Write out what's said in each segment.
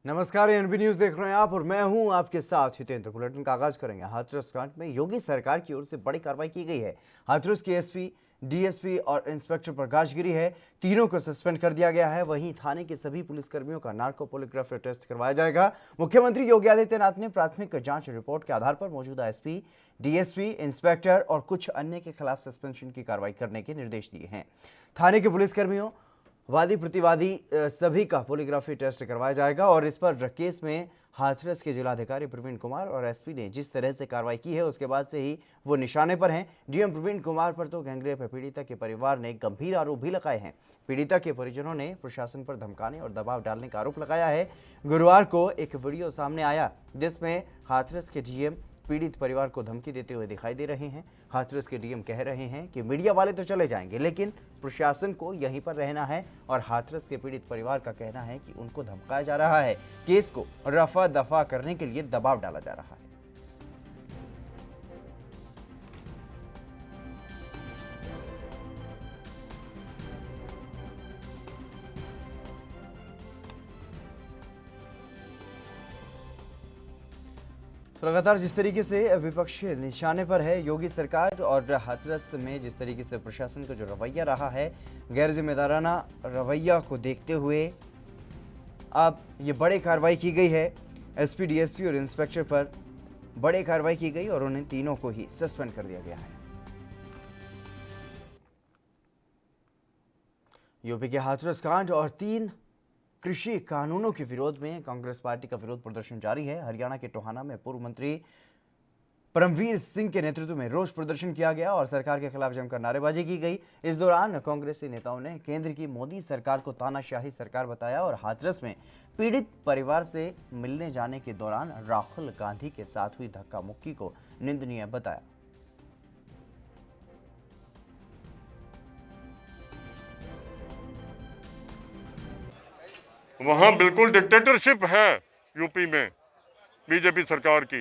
नमस्कार, NB news देख रहे हैं आप और मैं हूं आपके साथ हितेंद्र। बुलेटिन का आगाज करेंगे। हाथरस कांड में योगी सरकार की ओर से बड़ी कार्रवाई की गई है। हाथरस के एसपी, डीएसपी और इंस्पेक्टर पर गाज गिरी है। तीनों को सस्पेंड कर दिया गया है। वहीं थाने के सभी पुलिसकर्मियों का नार्को पॉलीग्राफ टेस्ट करवाया जाएगा। मुख्यमंत्री योगी आदित्यनाथ ने प्राथमिक जांच रिपोर्ट के आधार पर मौजूदा एसपी, डीएसपी, इंस्पेक्टर और कुछ अन्य के खिलाफ सस्पेंशन की कार्रवाई करने के निर्देश दिए हैं। थाने के पुलिसकर्मियों, वादी प्रतिवादी सभी का पॉलीग्राफी टेस्ट करवाया जाएगा और इस पर केस में हाथरस के जिलाधिकारी प्रवीण कुमार और एसपी ने जिस तरह से कार्रवाई की है उसके बाद से ही वो निशाने पर हैं। डीएम प्रवीण कुमार पर तो गैंगरेप पीड़िता के परिवार ने गंभीर आरोप भी लगाए हैं। पीड़िता के परिजनों ने प्रशासन पर धमकाने और दबाव डालने का आरोप लगाया है। गुरुवार को एक वीडियो सामने आया जिसमें हाथरस के डीएम पीड़ित परिवार को धमकी देते हुए दिखाई दे रहे हैं। हाथरस के डीएम कह रहे हैं कि मीडिया वाले तो चले जाएंगे लेकिन प्रशासन को यहीं पर रहना है और हाथरस के पीड़ित परिवार का कहना है कि उनको धमकाया जा रहा है। केस को रफा दफा करने के लिए दबाव डाला जा रहा है। तो लगातार जिस तरीके से विपक्ष निशाने पर है योगी सरकार और हाथरस में जिस तरीके से प्रशासन का जो रवैया रहा है, गैर जिम्मेदाराना रवैया को देखते हुए अब ये बड़ी कार्रवाई की गई है। एसपी, डीएसपी और इंस्पेक्टर पर बड़ी कार्रवाई की गई और उन्हें तीनों को ही सस्पेंड कर दिया गया है। यूपी के हाथरस कांड और 3 कृषि कानूनों के विरोध में कांग्रेस पार्टी का विरोध प्रदर्शन जारी है। हरियाणा के टोहाना में पूर्व मंत्री परमवीर सिंह के नेतृत्व में रोष प्रदर्शन किया गया और सरकार के खिलाफ जमकर नारेबाजी की गई। इस दौरान कांग्रेसी नेताओं ने केंद्र की मोदी सरकार को तानाशाही सरकार बताया और हाथरस में पीड़ित परिवार से मिलने जाने के दौरान राहुल गांधी के साथ हुई धक्का मुक्की को निंदनीय बताया। वहाँ बिल्कुल डिक्टेटरशिप है यूपी में बीजेपी सरकार की।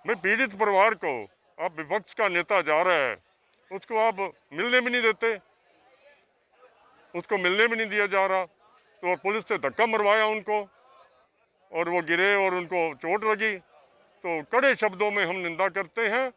मैं पीड़ित परिवार को आप विपक्ष का नेता जा रहा है, उसको आप मिलने भी नहीं देते, उसको मिलने भी नहीं दिया जा रहा। तो पुलिस से धक्का मरवाया उनको और वो गिरे और उनको चोट लगी। तो कड़े शब्दों में हम निंदा करते हैं।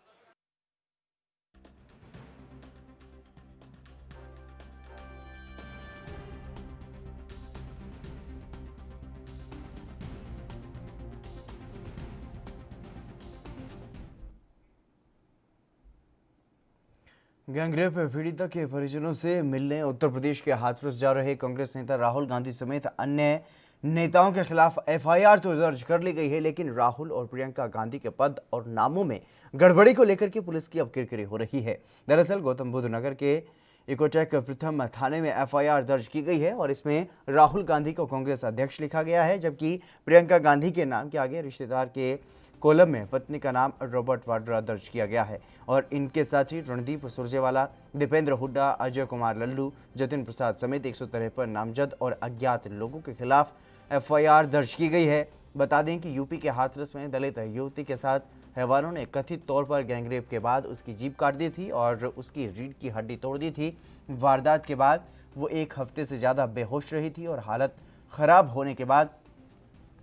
गैंगरेप पीड़िता के परिजनों से मिलने उत्तर प्रदेश के हाथरस जा रहे कांग्रेस नेता राहुल गांधी समेत अन्य नेताओं के खिलाफ एफआईआर तो दर्ज कर ली गई है, लेकिन राहुल और प्रियंका गांधी के पद और नामों में गड़बड़ी को लेकर के पुलिस की अब किरकिरी हो रही है। दरअसल गौतम बुद्ध नगर के इकोटेक प्रथम थाने में एफआईआर दर्ज की गई है और इसमें राहुल गांधी को कांग्रेस अध्यक्ष लिखा गया है, जबकि प्रियंका गांधी के नाम के आगे रिश्तेदार के कॉलम में पत्नी का नाम रॉबर्ट वाड्रा दर्ज किया गया है और इनके साथ ही रणदीप सुरजेवाला, दीपेंद्र हुड्डा, अजय कुमार लल्लू, जतिन प्रसाद समेत 153 नामजद और अज्ञात लोगों के खिलाफ एफआईआर दर्ज की गई है। बता दें कि यूपी के हाथरस में दलित युवती के साथ हैवानों ने कथित तौर पर गैंगरेप के बाद उसकी जीभ काट दी थी और उसकी रीढ़ की हड्डी तोड़ दी थी। वारदात के बाद वो 1 हफ्ते से ज़्यादा बेहोश रही थी और हालत खराब होने के बाद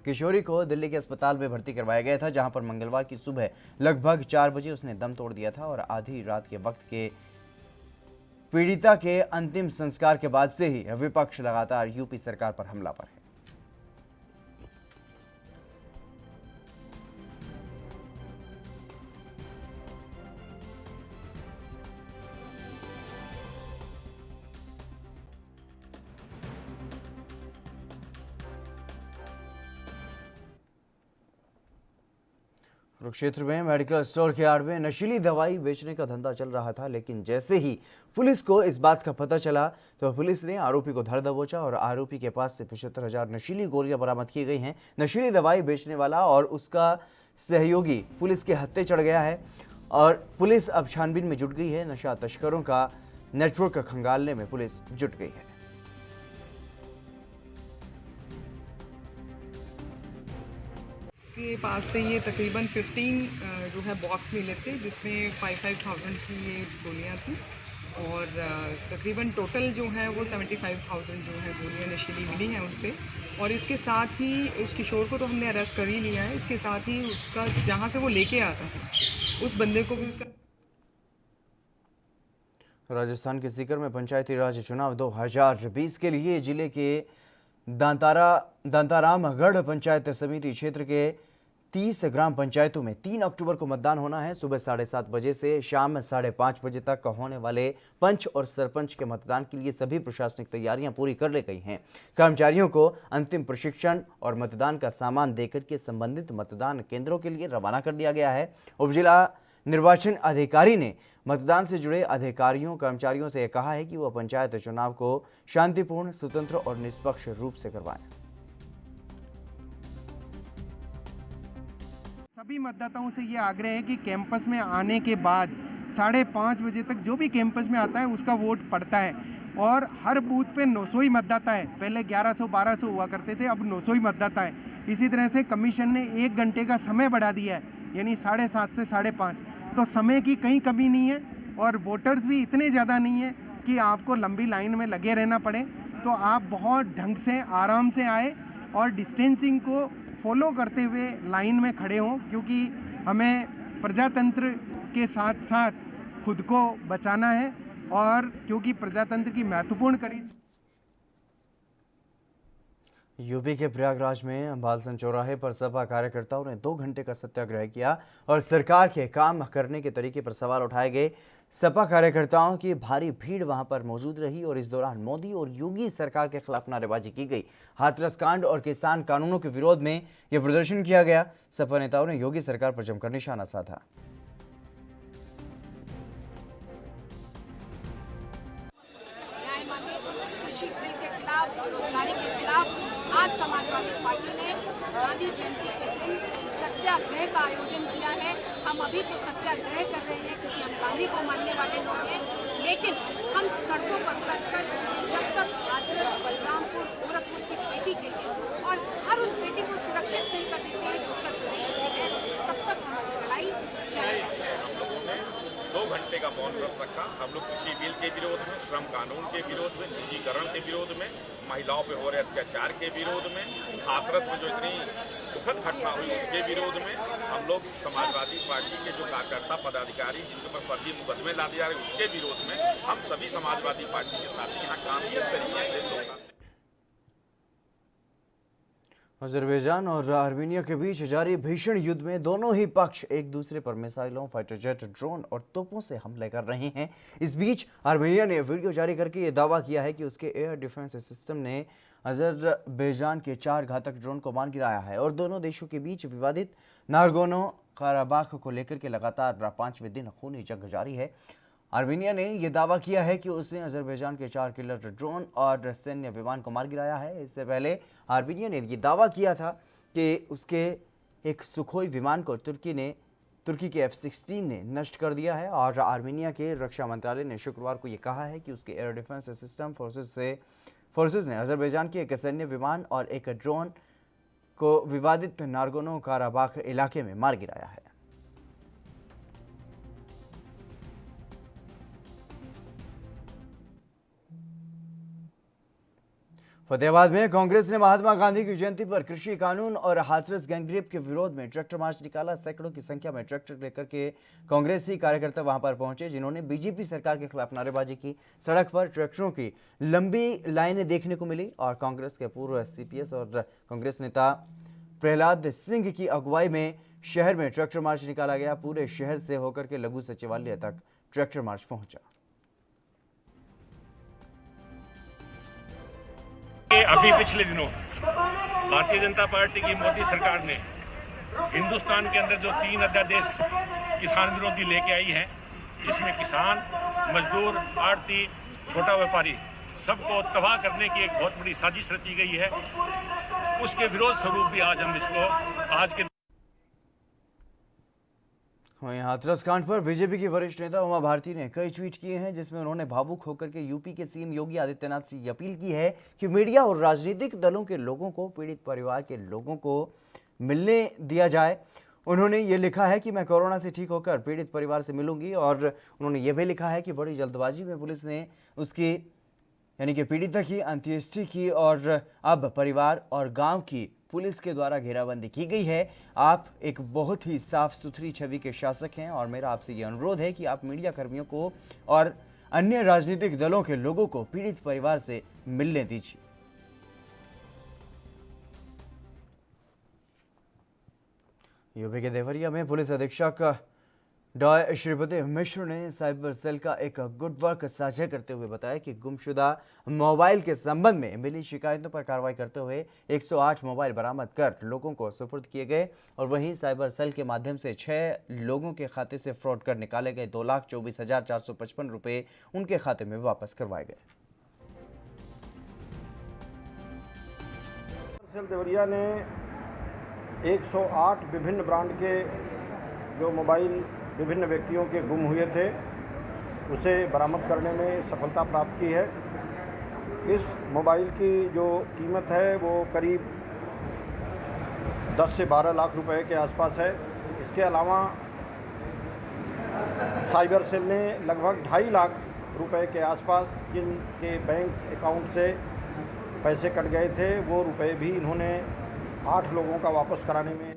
किशोरी को दिल्ली के अस्पताल में भर्ती करवाया गया था, जहां पर मंगलवार की सुबह लगभग 4 बजे उसने दम तोड़ दिया था और आधी रात के वक्त के पीड़िता के अंतिम संस्कार के बाद से ही विपक्ष लगातार यूपी सरकार पर हमला पर है। कुरुक्षेत्र में मेडिकल स्टोर के आड़ में नशीली दवाई बेचने का धंधा चल रहा था, लेकिन जैसे ही पुलिस को इस बात का पता चला तो पुलिस ने आरोपी को धर दबोचा और आरोपी के पास से 75,000 नशीली गोलियां बरामद की गई हैं। नशीली दवाई बेचने वाला और उसका सहयोगी पुलिस के हत्थे चढ़ गया है और पुलिस अब छानबीन में जुट गई है। नशा तस्करों का नेटवर्क खंगालने में पुलिस जुट गई है। के पास से ये तकरीबन 15 जो है बॉक्स मिले थे, जिसमें 5,000 की ये गोलियां थी और तकरीबन टोटल जो है वो 75,000 जो है गोलियां नशीली मिली हैं उससे। और इसके साथ ही उस किशोर को तो हमने अरेस्ट कर ही लिया है, इसके साथ ही उसका जहाँ से वो लेके आता था उस बंदे को भी उसका। राजस्थान के सीकर में पंचायती राज चुनाव 2020 के लिए जिले के दांतारामगढ़ पंचायत समिति क्षेत्र के 30 ग्राम पंचायतों में 3 अक्टूबर को मतदान होना है। सुबह 7:30 बजे से शाम 5:30 बजे तक होने वाले पंच और सरपंच के मतदान के लिए सभी प्रशासनिक तैयारियां पूरी कर ली गई हैं। कर्मचारियों को अंतिम प्रशिक्षण और मतदान का सामान देकर के संबंधित मतदान केंद्रों के लिए रवाना कर दिया गया है। उपजिला निर्वाचन अधिकारी ने मतदान से जुड़े अधिकारियों कर्मचारियों से कहा है कि वह पंचायत चुनाव को शांतिपूर्ण, स्वतंत्र और निष्पक्ष रूप से करवाएं। सभी मतदाताओं से ये आग्रह है कि कैंपस में आने के बाद 5:30 बजे तक जो भी कैंपस में आता है उसका वोट पड़ता है और हर बूथ पे 900 ही मतदाता है। पहले 1100-1200 हुआ करते थे, अब 900 ही मतदाता है। इसी तरह से कमीशन ने 1 घंटे का समय बढ़ा दिया है, यानी 7:30 से 5:30। तो समय की कहीं कमी नहीं है और वोटर्स भी इतने ज़्यादा नहीं है कि आपको लंबी लाइन में लगे रहना पड़े। तो आप बहुत ढंग से आराम से आए और डिस्टेंसिंग को फॉलो करते हुए लाइन में खड़े हों, क्योंकि हमें प्रजातंत्र के साथ साथ खुद को बचाना है और क्योंकि प्रजातंत्र की महत्वपूर्ण कड़ी। यूपी के प्रयागराज में बालसन चौराहे पर सपा कार्यकर्ताओं ने 2 घंटे का सत्याग्रह किया और सरकार के काम करने के तरीके पर सवाल उठाए गए। सपा कार्यकर्ताओं की भारी भीड़ वहां पर मौजूद रही और इस दौरान मोदी और योगी सरकार के खिलाफ नारेबाजी की गई। हाथरस कांड और किसान कानूनों के विरोध में यह प्रदर्शन किया गया। सपा नेताओं ने योगी सरकार पर जमकर निशाना साधा। कृषि बिल के खिलाफ, बेरोजगारी के खिलाफ आज समाजवादी पार्टी ने गांधी जयंती के दिन सत्याग्रह का आयोजन किया है। हम अभी तो सत्याग्रह कर रहे हैं क्योंकि हम गांधी को मानने वाले लोग हैं, लेकिन हम सड़कों पर उतरकर जब तक हाथरस, बलरामपुर, गोरखपुर की बेटी के लिए और हर उस बेटी को सुरक्षित नहीं कर देते जो उत्तर प्रदेश में है, तब तक हमारी लड़ाई जारी रहेगी। 2 घंटे का मौन व्रत रखा। हम लोग कृषि बिल के विरोध में, श्रम कानून के विरोध में, निजीकरण के विरोध में, महिलाओं पे हो रहे अत्याचार के विरोध में, हाथरस में जो इतनी दुखद घटना हुई उसके विरोध में हम लोग समाजवादी पार्टी के जो कार्यकर्ता पदाधिकारी जिनके ऊपर फर्जी मुकदमे लादे जा रहे उसके विरोध में हम सभी समाजवादी पार्टी के साथ यहाँ काम किए तरीके से। अजरबैजान और आर्मीनिया के बीच जारी भीषण युद्ध में दोनों ही पक्ष एक दूसरे पर मिसाइलों, फाइटर जेट, ड्रोन और तोपों से हमले कर रहे हैं। इस बीच आर्मीनिया ने वीडियो जारी करके ये दावा किया है कि उसके एयर डिफेंस सिस्टम ने अजरबैजान के 4 घातक ड्रोन को मार गिराया है और दोनों देशों के बीच विवादित नागोर्नो काराबाख को लेकर के लगातार 5वें दिन खूनी जंग जारी है। आर्मीनिया ने यह दावा किया है कि उसने अजरबैजान के 4 किलर ड्रोन और सैन्य विमान को मार गिराया है। इससे पहले आर्मीनिया ने यह दावा किया था कि उसके एक सुखोई विमान को तुर्की के F-16 ने नष्ट कर दिया है और आर्मीनिया के रक्षा मंत्रालय ने शुक्रवार को यह कहा है कि उसके एयर डिफेंस सिस्टम फोर्सेस ने अजरबैजान के एक सैन्य विमान और एक ड्रोन को विवादित नागोर्नो काराबाख इलाके में मार गिराया है। फतेहाबाद में कांग्रेस ने महात्मा गांधी की जयंती पर कृषि कानून और हाथरस गैंगरेप के विरोध में ट्रैक्टर मार्च निकाला। सैकड़ों की संख्या में ट्रैक्टर लेकर के कांग्रेसी कार्यकर्ता वहां पर पहुंचे, जिन्होंने बीजेपी सरकार के खिलाफ नारेबाजी की। सड़क पर ट्रैक्टरों की लंबी लाइनें देखने को मिली और कांग्रेस के पूर्व CPS और कांग्रेस नेता प्रहलाद सिंह की अगुवाई में शहर में ट्रैक्टर मार्च निकाला गया। पूरे शहर से होकर के लघु सचिवालय तक ट्रैक्टर मार्च पहुंचा। अभी पिछले दिनों भारतीय जनता पार्टी की मोदी सरकार ने हिंदुस्तान के अंदर जो 3 अध्यादेश किसान विरोधी लेके आई हैं, जिसमें किसान, मजदूर, आड़ती, छोटा व्यापारी सबको तबाह करने की एक बहुत बड़ी साजिश रची गई है, उसके विरोध स्वरूप भी आज हम इसको आज के वहीं हाथरस कांड पर बीजेपी की वरिष्ठ नेता उमा भारती ने कई ट्वीट किए हैं, जिसमें उन्होंने भावुक होकर के यूपी के सीएम योगी आदित्यनाथ से अपील की है कि मीडिया और राजनीतिक दलों के लोगों को पीड़ित परिवार के लोगों को मिलने दिया जाए। उन्होंने ये लिखा है कि मैं कोरोना से ठीक होकर पीड़ित परिवार से मिलूंगी और उन्होंने ये भी लिखा है कि बड़ी जल्दबाजी में पुलिस ने उसकी यानी कि पीड़िता की अंत्येष्टि की और अब परिवार और गांव की पुलिस के द्वारा घेराबंदी की गई है। आप एक बहुत ही साफ सुथरी छवि के शासक हैं और मेरा आपसे ये अनुरोध है कि आप मीडिया कर्मियों को और अन्य राजनीतिक दलों के लोगों को पीड़ित परिवार से मिलने दीजिए। यूपी के देवरिया में पुलिस अधीक्षक डॉ श्रीपति मिश्र ने साइबर सेल का एक गुड वर्क साझा करते हुए बताया कि गुमशुदा मोबाइल के संबंध में मिली शिकायतों पर कार्रवाई करते हुए 108 मोबाइल बरामद कर लोगों को सुपुर्द किए गए और वहीं साइबर सेल के माध्यम से 6 लोगों के खाते से फ्रॉड कर निकाले गए 2,24,455 रुपये उनके खाते में वापस करवाए गए। सेल देवरिया ने 108 विभिन्न ब्रांड के जो मोबाइल विभिन्न व्यक्तियों के गुम हुए थे उसे बरामद करने में सफलता प्राप्त की है। इस मोबाइल की जो कीमत है वो करीब 10 से 12 लाख रुपए के आसपास है। इसके अलावा साइबर सेल ने लगभग 2.5 लाख रुपए के आसपास जिनके बैंक अकाउंट से पैसे कट गए थे वो रुपए भी इन्होंने 8 लोगों का वापस कराने में।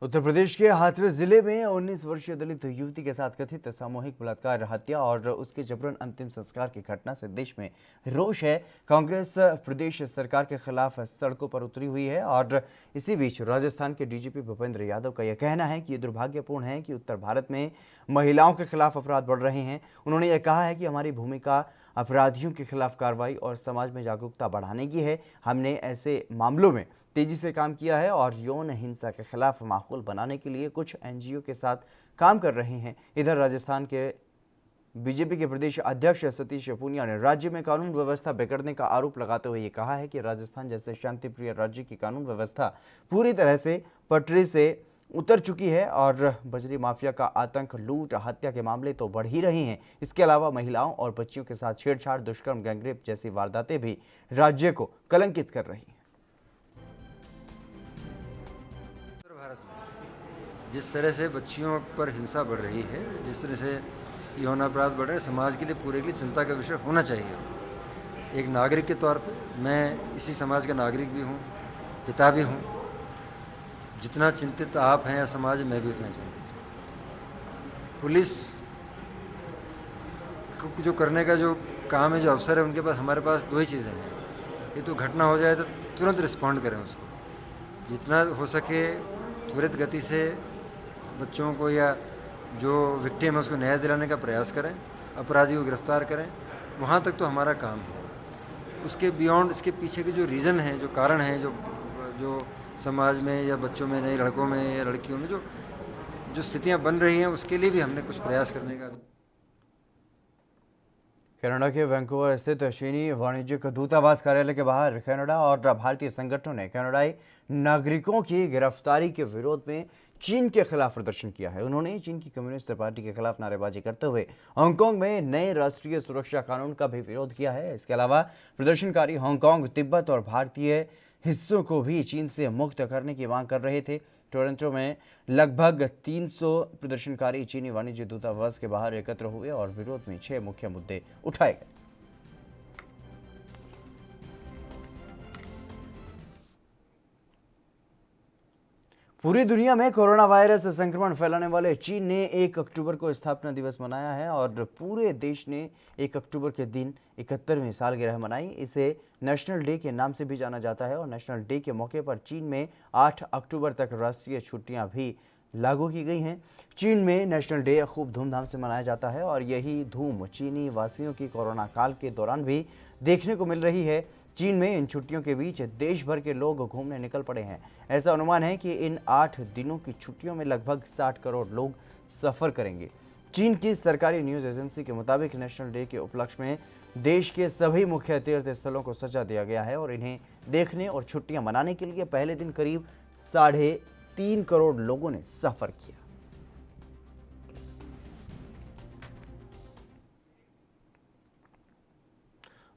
उत्तर प्रदेश के हाथरस जिले में 19 वर्षीय दलित युवती के साथ कथित सामूहिक बलात्कार, हत्या और उसके जबरन अंतिम संस्कार की घटना से देश में रोष है। कांग्रेस प्रदेश सरकार के खिलाफ सड़कों पर उतरी हुई है और इसी बीच राजस्थान के डीजीपी भूपेंद्र यादव का यह कहना है कि ये दुर्भाग्यपूर्ण है कि उत्तर भारत में महिलाओं के खिलाफ अपराध बढ़ रहे हैं। उन्होंने यह कहा है कि हमारी भूमिका अपराधियों के खिलाफ कार्रवाई और समाज में जागरूकता बढ़ाने की है। हमने ऐसे मामलों में तेजी से काम किया है और यौन हिंसा के खिलाफ माहौल बनाने के लिए कुछ एनजीओ के साथ काम कर रहे हैं। इधर राजस्थान के बीजेपी के प्रदेश अध्यक्ष सतीश पूनिया ने राज्य में कानून व्यवस्था बिगड़ने का आरोप लगाते हुए ये कहा है कि राजस्थान जैसे शांतिप्रिय राज्य की कानून व्यवस्था पूरी तरह से पटरी से उतर चुकी है और बजरी माफिया का आतंक, लूट, हत्या के मामले तो बढ़ ही रहे हैं। इसके अलावा महिलाओं और बच्चियों के साथ छेड़छाड़, दुष्कर्म, गैंगरेप जैसी वारदातें भी राज्य को कलंकित कर रही हैं। जिस तरह से बच्चियों पर हिंसा बढ़ रही है, जिस तरह से यौन अपराध बढ़ रहे हैं, समाज के लिए पूरे के लिए चिंता का विषय होना चाहिए। एक नागरिक के तौर पे मैं इसी समाज का नागरिक भी हूँ, पिता भी हूँ। जितना चिंतित आप हैं या समाज, मैं भी उतना चिंतित हूँ। पुलिस जो करने का जो काम है, जो अवसर है, उनके पास, हमारे पास 2 ही चीज़ें हैं। ये तो घटना हो जाए तो तुरंत रिस्पॉन्ड करें उसको, जितना हो सके त्वरित गति से बच्चों को या जो विक्टिम है उसको न्याय दिलाने का प्रयास करें, अपराधी को गिरफ्तार करें। वहाँ तक तो हमारा काम है। उसके बियॉन्ड, इसके पीछे के जो रीज़न है, जो कारण है, जो समाज में या बच्चों में, नए लड़कों में या लड़कियों में जो स्थितियाँ बन रही हैं, उसके लिए भी हमने कुछ प्रयास करने का। कनाडा के वैंकूवर स्थित चीनी वाणिज्यिक दूतावास कार्यालय के बाहर कनाडा और भारतीय संगठनों ने कनाडाई नागरिकों की गिरफ्तारी के विरोध में चीन के खिलाफ प्रदर्शन किया है। उन्होंने चीन की कम्युनिस्ट पार्टी के खिलाफ नारेबाजी करते हुए हांगकांग में नए राष्ट्रीय सुरक्षा कानून का भी विरोध किया है। इसके अलावा प्रदर्शनकारी हांगकांग, तिब्बत और भारतीय हिस्सों को भी चीन से मुक्त करने की मांग कर रहे थे। टोरंटो में लगभग 300 प्रदर्शनकारी चीनी वाणिज्य दूतावास के बाहर एकत्र हुए और विरोध में 6 मुख्य मुद्दे उठाए गए। पूरी दुनिया में कोरोना वायरस संक्रमण फैलाने वाले चीन ने 1 अक्टूबर को स्थापना दिवस मनाया है और पूरे देश ने 1 अक्टूबर के दिन 71वीं सालगिरह मनाई। इसे नेशनल डे के नाम से भी जाना जाता है और नेशनल डे के मौके पर चीन में 8 अक्टूबर तक राष्ट्रीय छुट्टियां भी लागू की गई हैं। चीन में नेशनल डे खूब धूमधाम से मनाया जाता है और यही धूम चीनी वासियों की कोरोना काल के दौरान भी देखने को मिल रही है। चीन में इन छुट्टियों के बीच देश भर के लोग घूमने निकल पड़े हैं। ऐसा अनुमान है कि इन 8 दिनों की छुट्टियों में लगभग 60 करोड़ लोग सफ़र करेंगे। चीन की सरकारी न्यूज़ एजेंसी के मुताबिक नेशनल डे के उपलक्ष्य में देश के सभी मुख्य तीर्थ स्थलों को सजा दिया गया है और इन्हें देखने और छुट्टियां मनाने के लिए पहले दिन करीब 3.5 करोड़ लोगों ने सफ़र किया।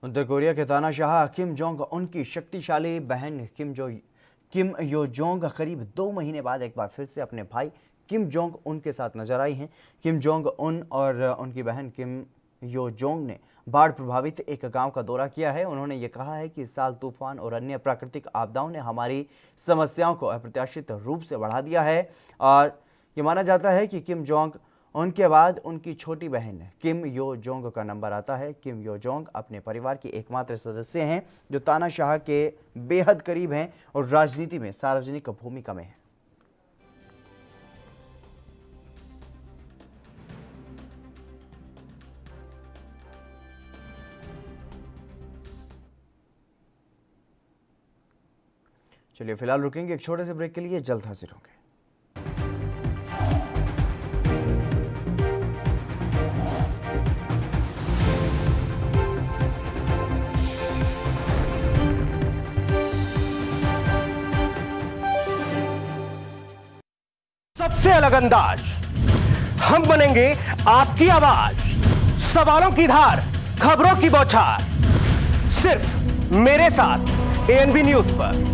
उत्तर कोरिया के तानाशाह किम जोंग उन की शक्तिशाली बहन किम यो जोंग करीब 2 महीने बाद एक बार फिर से अपने भाई किम जोंग उन के साथ नजर आई हैं। किम जोंग उन और उनकी बहन किम यो जोंग ने बाढ़ प्रभावित एक गांव का दौरा किया है। उन्होंने ये कहा है कि इस साल तूफान और अन्य प्राकृतिक आपदाओं ने हमारी समस्याओं को अप्रत्याशित रूप से बढ़ा दिया है और ये माना जाता है कि किम जोंग उनके बाद उनकी छोटी बहन किम यो जोंग का नंबर आता है। किम यो जोंग अपने परिवार के एकमात्र सदस्य हैं जो तानाशाह के बेहद करीब हैं और राजनीति में सार्वजनिक भूमिका में हैं। चलिए फिलहाल रुकेंगे एक छोटे से ब्रेक के लिए, जल्द हाजिर होंगे। सबसे अलग अंदाज, हम बनेंगे आपकी आवाज, सवालों की धार, खबरों की बौछार, सिर्फ मेरे साथ एएनबी न्यूज पर।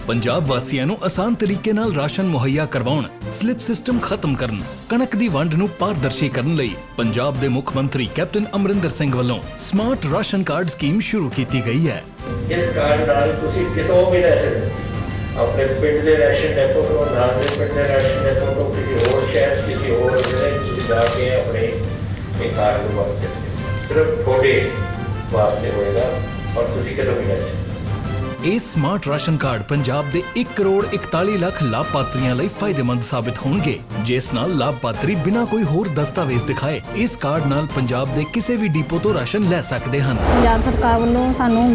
ਪੰਜਾਬ ਵਾਸੀਆਂ ਨੂੰ ਆਸਾਨ ਤਰੀਕੇ ਨਾਲ ਰਾਸ਼ਨ ਮੁਹੱਈਆ ਕਰਵਾਉਣ, ਸਲਿੱਪ ਸਿਸਟਮ ਖਤਮ ਕਰਨ, ਕਣਕ ਦੀ ਵੰਡ ਨੂੰ ਪਾਰਦਰਸ਼ੀ ਕਰਨ ਲਈ ਪੰਜਾਬ ਦੇ ਮੁੱਖ ਮੰਤਰੀ ਕੈਪਟਨ ਅਮਰਿੰਦਰ ਸਿੰਘ ਵੱਲੋਂ ਸਮਾਰਟ ਰਾਸ਼ਨ ਕਾਰਡ ਸਕੀਮ ਸ਼ੁਰੂ ਕੀਤੀ ਗਈ ਹੈ। ਇਸ ਕਾਰਡ ਨਾਲ ਤੁਸੀਂ ਕਿਤੋਂ ਵੀ ਲੈ ਸਕਦੇ ਹੋ, ਆਪਣੇ ਪਿੰਡ ਦੇ ਰਾਸ਼ਨ ਡਿਪੋ ਤੋਂ, ਨਾਲ ਦੇ ਪਿੰਡ ਦੇ ਰਾਸ਼ਨ ਡਿਪੋ ਤੋਂ, ਕਿਸੇ ਹੋਰ ਸ਼ਹਿਰ, ਕਿਸੇ ਹੋਰ ਜ਼ਿਲ੍ਹੇ ਵਿੱਚ ਜਾ ਕੇ ਆਪਣੇ ਇਹ ਕਾਰਡ ਨੂੰ ਵਰਤ ਸਕਦੇ ਹੋ। ਸਿਰਫ ਤੁਹਾਡੇ ਵਾਸਤੇ ਹੋਏਗਾ ਔਰ ਤੁਸੀਂ ਕਿਤੋਂ ਵੀ ਲੈ ਸਕਦੇ ਹੋ। ਇਹ ਸਮਾਰਟ ਰਾਸ਼ਨ ਕਾਰਡ ਪੰਜਾਬ ਦੇ 1 ਕਰੋੜ 41 ਲੱਖ ਲਾਭਪਾਤਰੀਆਂ ਲਈ ਫਾਇਦੇਮੰਦ ਸਾਬਿਤ ਹੋਣਗੇ, ਜਿਸ ਨਾਲ ਲਾਭਪਾਤਰੀ ਬਿਨਾਂ ਕੋਈ ਹੋਰ ਦਸਤਾਵੇਜ਼ ਦਿਖਾਏ ਇਸ ਕਾਰਡ ਨਾਲ ਪੰਜਾਬ ਦੇ ਕਿਸੇ ਵੀ ਡਿਪੋ ਤੋਂ ਰਾਸ਼ਨ ਲੈ ਸਕਦੇ ਹਨ। ਪੰਜਾਬ ਸਰਕਾਰ ਵੱਲੋਂ ਸਾਨੂੰ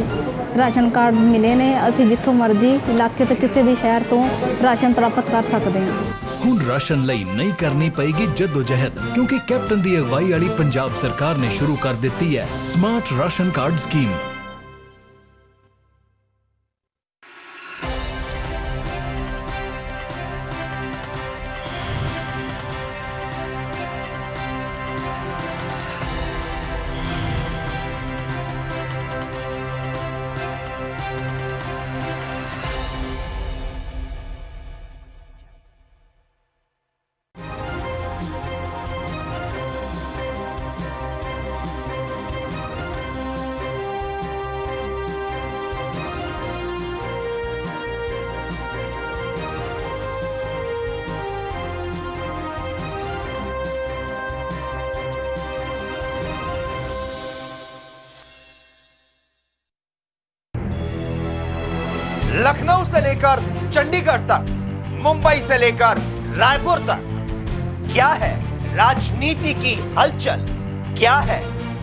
ਰਾਸ਼ਨ ਕਾਰਡ ਮਿਲੇ ਨੇ, ਅਸੀਂ ਜਿੱਥੋਂ ਮਰਜ਼ੀ ਇਲਾਕੇ ਤੇ ਕਿਸੇ ਵੀ ਸ਼ਹਿਰ ਤੋਂ ਰਾਸ਼ਨ ਪ੍ਰਾਪਤ ਕਰ ਸਕਦੇ ਹਾਂ। ਹੁਣ ਰਾਸ਼ਨ ਲਈ ਨਹੀਂ ਕਰਨੀ ਪਏਗੀ ਜਦੋਜਹਿਦ, ਕਿਉਂਕਿ ਕੈਪਟਨ ਦੀ ਅਗਵਾਈ ਵਾਲੀ ਪੰਜਾਬ ਸਰਕਾਰ ਨੇ ਸ਼ੁਰੂ ਕਰ ਦਿੱਤੀ ਹੈ smart ration card scheme. Lucknow से लेकर चंडीगढ़ तक, मुंबई से लेकर रायपुर तक, क्या है राजनीति की हलचल, क्या है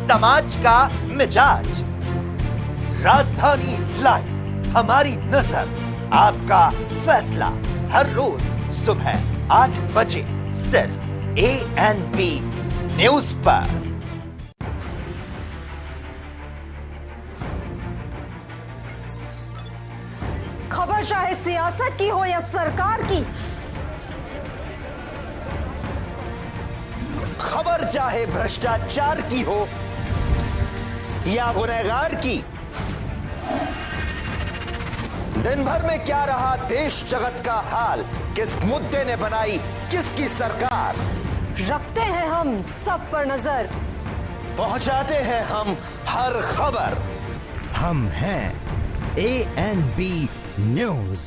समाज का मिजाज। राजधानी लाइव, हमारी नजर, आपका फैसला, हर रोज सुबह 8 बजे सिर्फ एएनबी न्यूज पर। खबर चाहे सियासत की हो या सरकार की, खबर चाहे भ्रष्टाचार की हो या गुनहगार की, दिन भर में क्या रहा देश जगत का हाल, किस मुद्दे ने बनाई किसकी सरकार, रखते हैं हम सब पर नजर, पहुंचाते हैं हम हर खबर। हम हैं एएनबी न्यूज।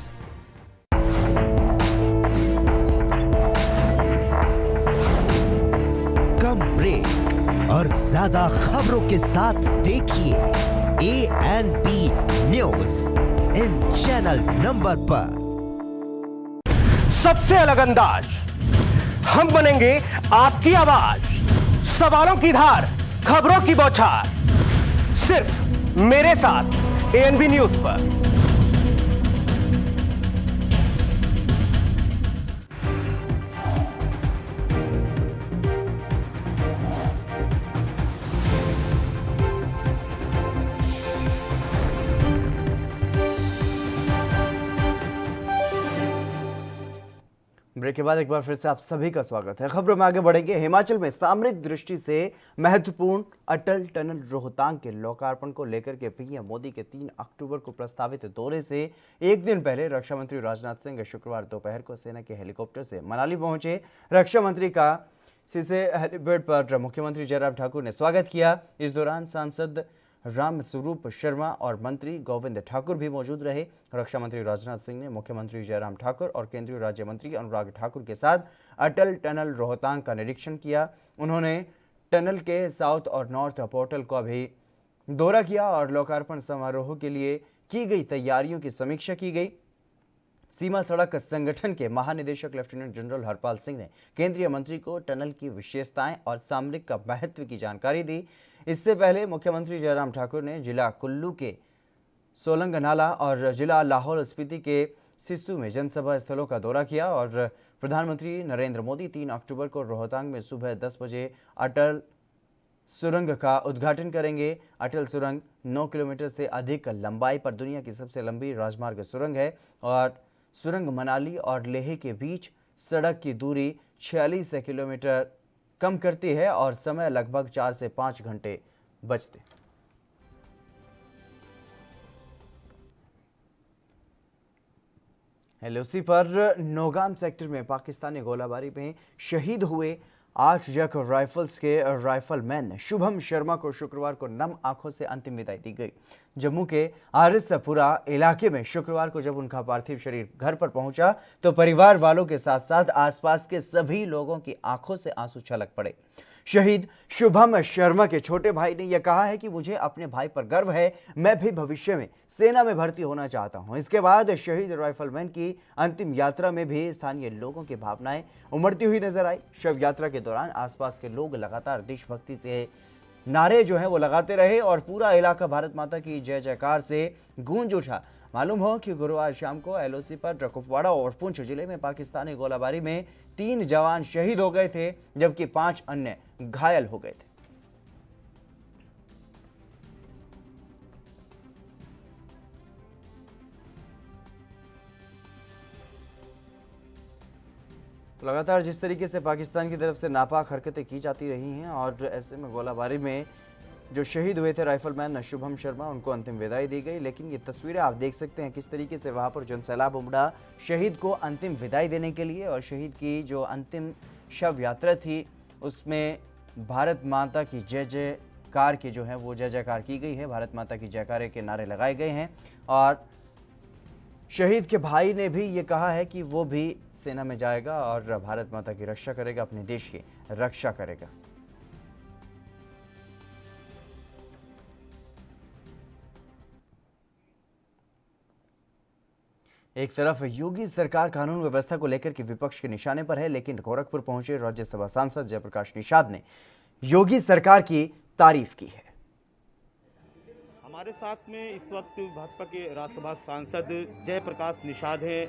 कम ब्रेक और ज्यादा खबरों के साथ देखिए ANB news in channel number पर। सबसे अलग अंदाज, हम बनेंगे आपकी आवाज, सवालों की धार, खबरों की बौछार, सिर्फ मेरे साथ एएनबी न्यूज पर। ब्रेक के बाद एक बार फिर से आप सभी का स्वागत है। खबरों में आगे बढ़ेंगे। हिमाचल में सामरिक दृष्टि से महत्वपूर्ण अटल टनल रोहतांग के लोकार्पण को लेकर के पीएम मोदी के 3 अक्टूबर को प्रस्तावित दौरे से एक दिन पहले रक्षा मंत्री राजनाथ सिंह शुक्रवार दोपहर को सेना के हेलीकॉप्टर से मनाली पहुंचे। रक्षा मंत्री का सीसे हेलीपैड पर मुख्यमंत्री जयराम ठाकुर ने स्वागत किया। इस दौरान सांसद राम स्वरूप शर्मा और मंत्री गोविंद ठाकुर भी मौजूद रहे। रक्षा मंत्री राजनाथ सिंह ने मुख्यमंत्री जयराम ठाकुर और केंद्रीय राज्य मंत्री अनुराग ठाकुर के साथ अटल टनल रोहतांग का निरीक्षण किया। उन्होंने टनल के साउथ और नॉर्थ पोर्टल का भी दौरा किया और लोकार्पण समारोह के लिए की गई तैयारियों की समीक्षा की गई। सीमा सड़क संगठन के महानिदेशक लेफ्टिनेंट जनरल हरपाल सिंह ने केंद्रीय मंत्री को टनल की विशेषताएं और सामरिक का महत्व की जानकारी दी। इससे पहले मुख्यमंत्री जयराम ठाकुर ने जिला कुल्लू के सोलंग नाला और जिला लाहौल स्पीति के सिस्सू में जनसभा स्थलों का दौरा किया और प्रधानमंत्री नरेंद्र मोदी 3 अक्टूबर को रोहतांग में सुबह 10 बजे अटल सुरंग का उद्घाटन करेंगे। अटल सुरंग 9 किलोमीटर से अधिक लंबाई पर दुनिया की सबसे लंबी राजमार्ग सुरंग है और सुरंग मनाली और लेह के बीच सड़क की दूरी 46 किलोमीटर कम करती है और समय लगभग 4 से 5 घंटे बचते। एलओसी पर नौगाम सेक्टर में पाकिस्तानी गोलाबारी में शहीद हुए 8 जख राइफल्स के राइफलमैन शुभम शर्मा को शुक्रवार को नम आंखों से अंतिम विदाई दी गई। जम्मू के आरिसपुरा इलाके में शुक्रवार को जब उनका पार्थिव शरीर घर पर पहुंचा तो परिवार वालों के साथ साथ आसपास के सभी लोगों की आंखों से आंसू छलक पड़े। शहीद शुभम शर्मा के छोटे भाई ने यह कहा है कि मुझे अपने भाई पर गर्व है, मैं भी भविष्य में सेना में भर्ती होना चाहता हूं। इसके बाद शहीद राइफलमैन की अंतिम यात्रा में भी स्थानीय लोगों की भावनाएं उमड़ती हुई नजर आई। शव यात्रा के दौरान आसपास के लोग लगातार देशभक्ति से नारे जो हैं वो लगाते रहे और पूरा इलाका भारत माता की जय जयकार से गूंज उठा। मालूम हो कि गुरुवार शाम को एलओसी पर कुपवाड़ा और पुंछ जिले में पाकिस्तानी गोलाबारी में 3 जवान शहीद हो गए थे जबकि 5 अन्य घायल हो गए थे। तो लगातार जिस तरीके से पाकिस्तान की तरफ से नापाक हरकतें की जाती रही हैं और ऐसे में गोलाबारी में जो शहीद हुए थे राइफलमैन शुभम शर्मा, उनको अंतिम विदाई दी गई। लेकिन ये तस्वीरें आप देख सकते हैं किस तरीके से वहाँ पर जनसैलाब उमड़ा शहीद को अंतिम विदाई देने के लिए और शहीद की जो अंतिम शव यात्रा थी उसमें भारत माता की जय जयकार की जो है वो जय जयकार की गई है। भारत माता की जयकारे के नारे लगाए गए हैं और शहीद के भाई ने भी ये कहा है कि वो भी सेना में जाएगा और भारत माता की रक्षा करेगा, अपने देश की रक्षा करेगा। एक तरफ योगी सरकार कानून व्यवस्था को लेकर के विपक्ष के निशाने पर है, लेकिन गोरखपुर पहुंचे राज्यसभा सांसद जयप्रकाश निषाद ने योगी सरकार की तारीफ की है। हमारे साथ में इस वक्त भाजपा के राज्यसभा सांसद जयप्रकाश निषाद हैं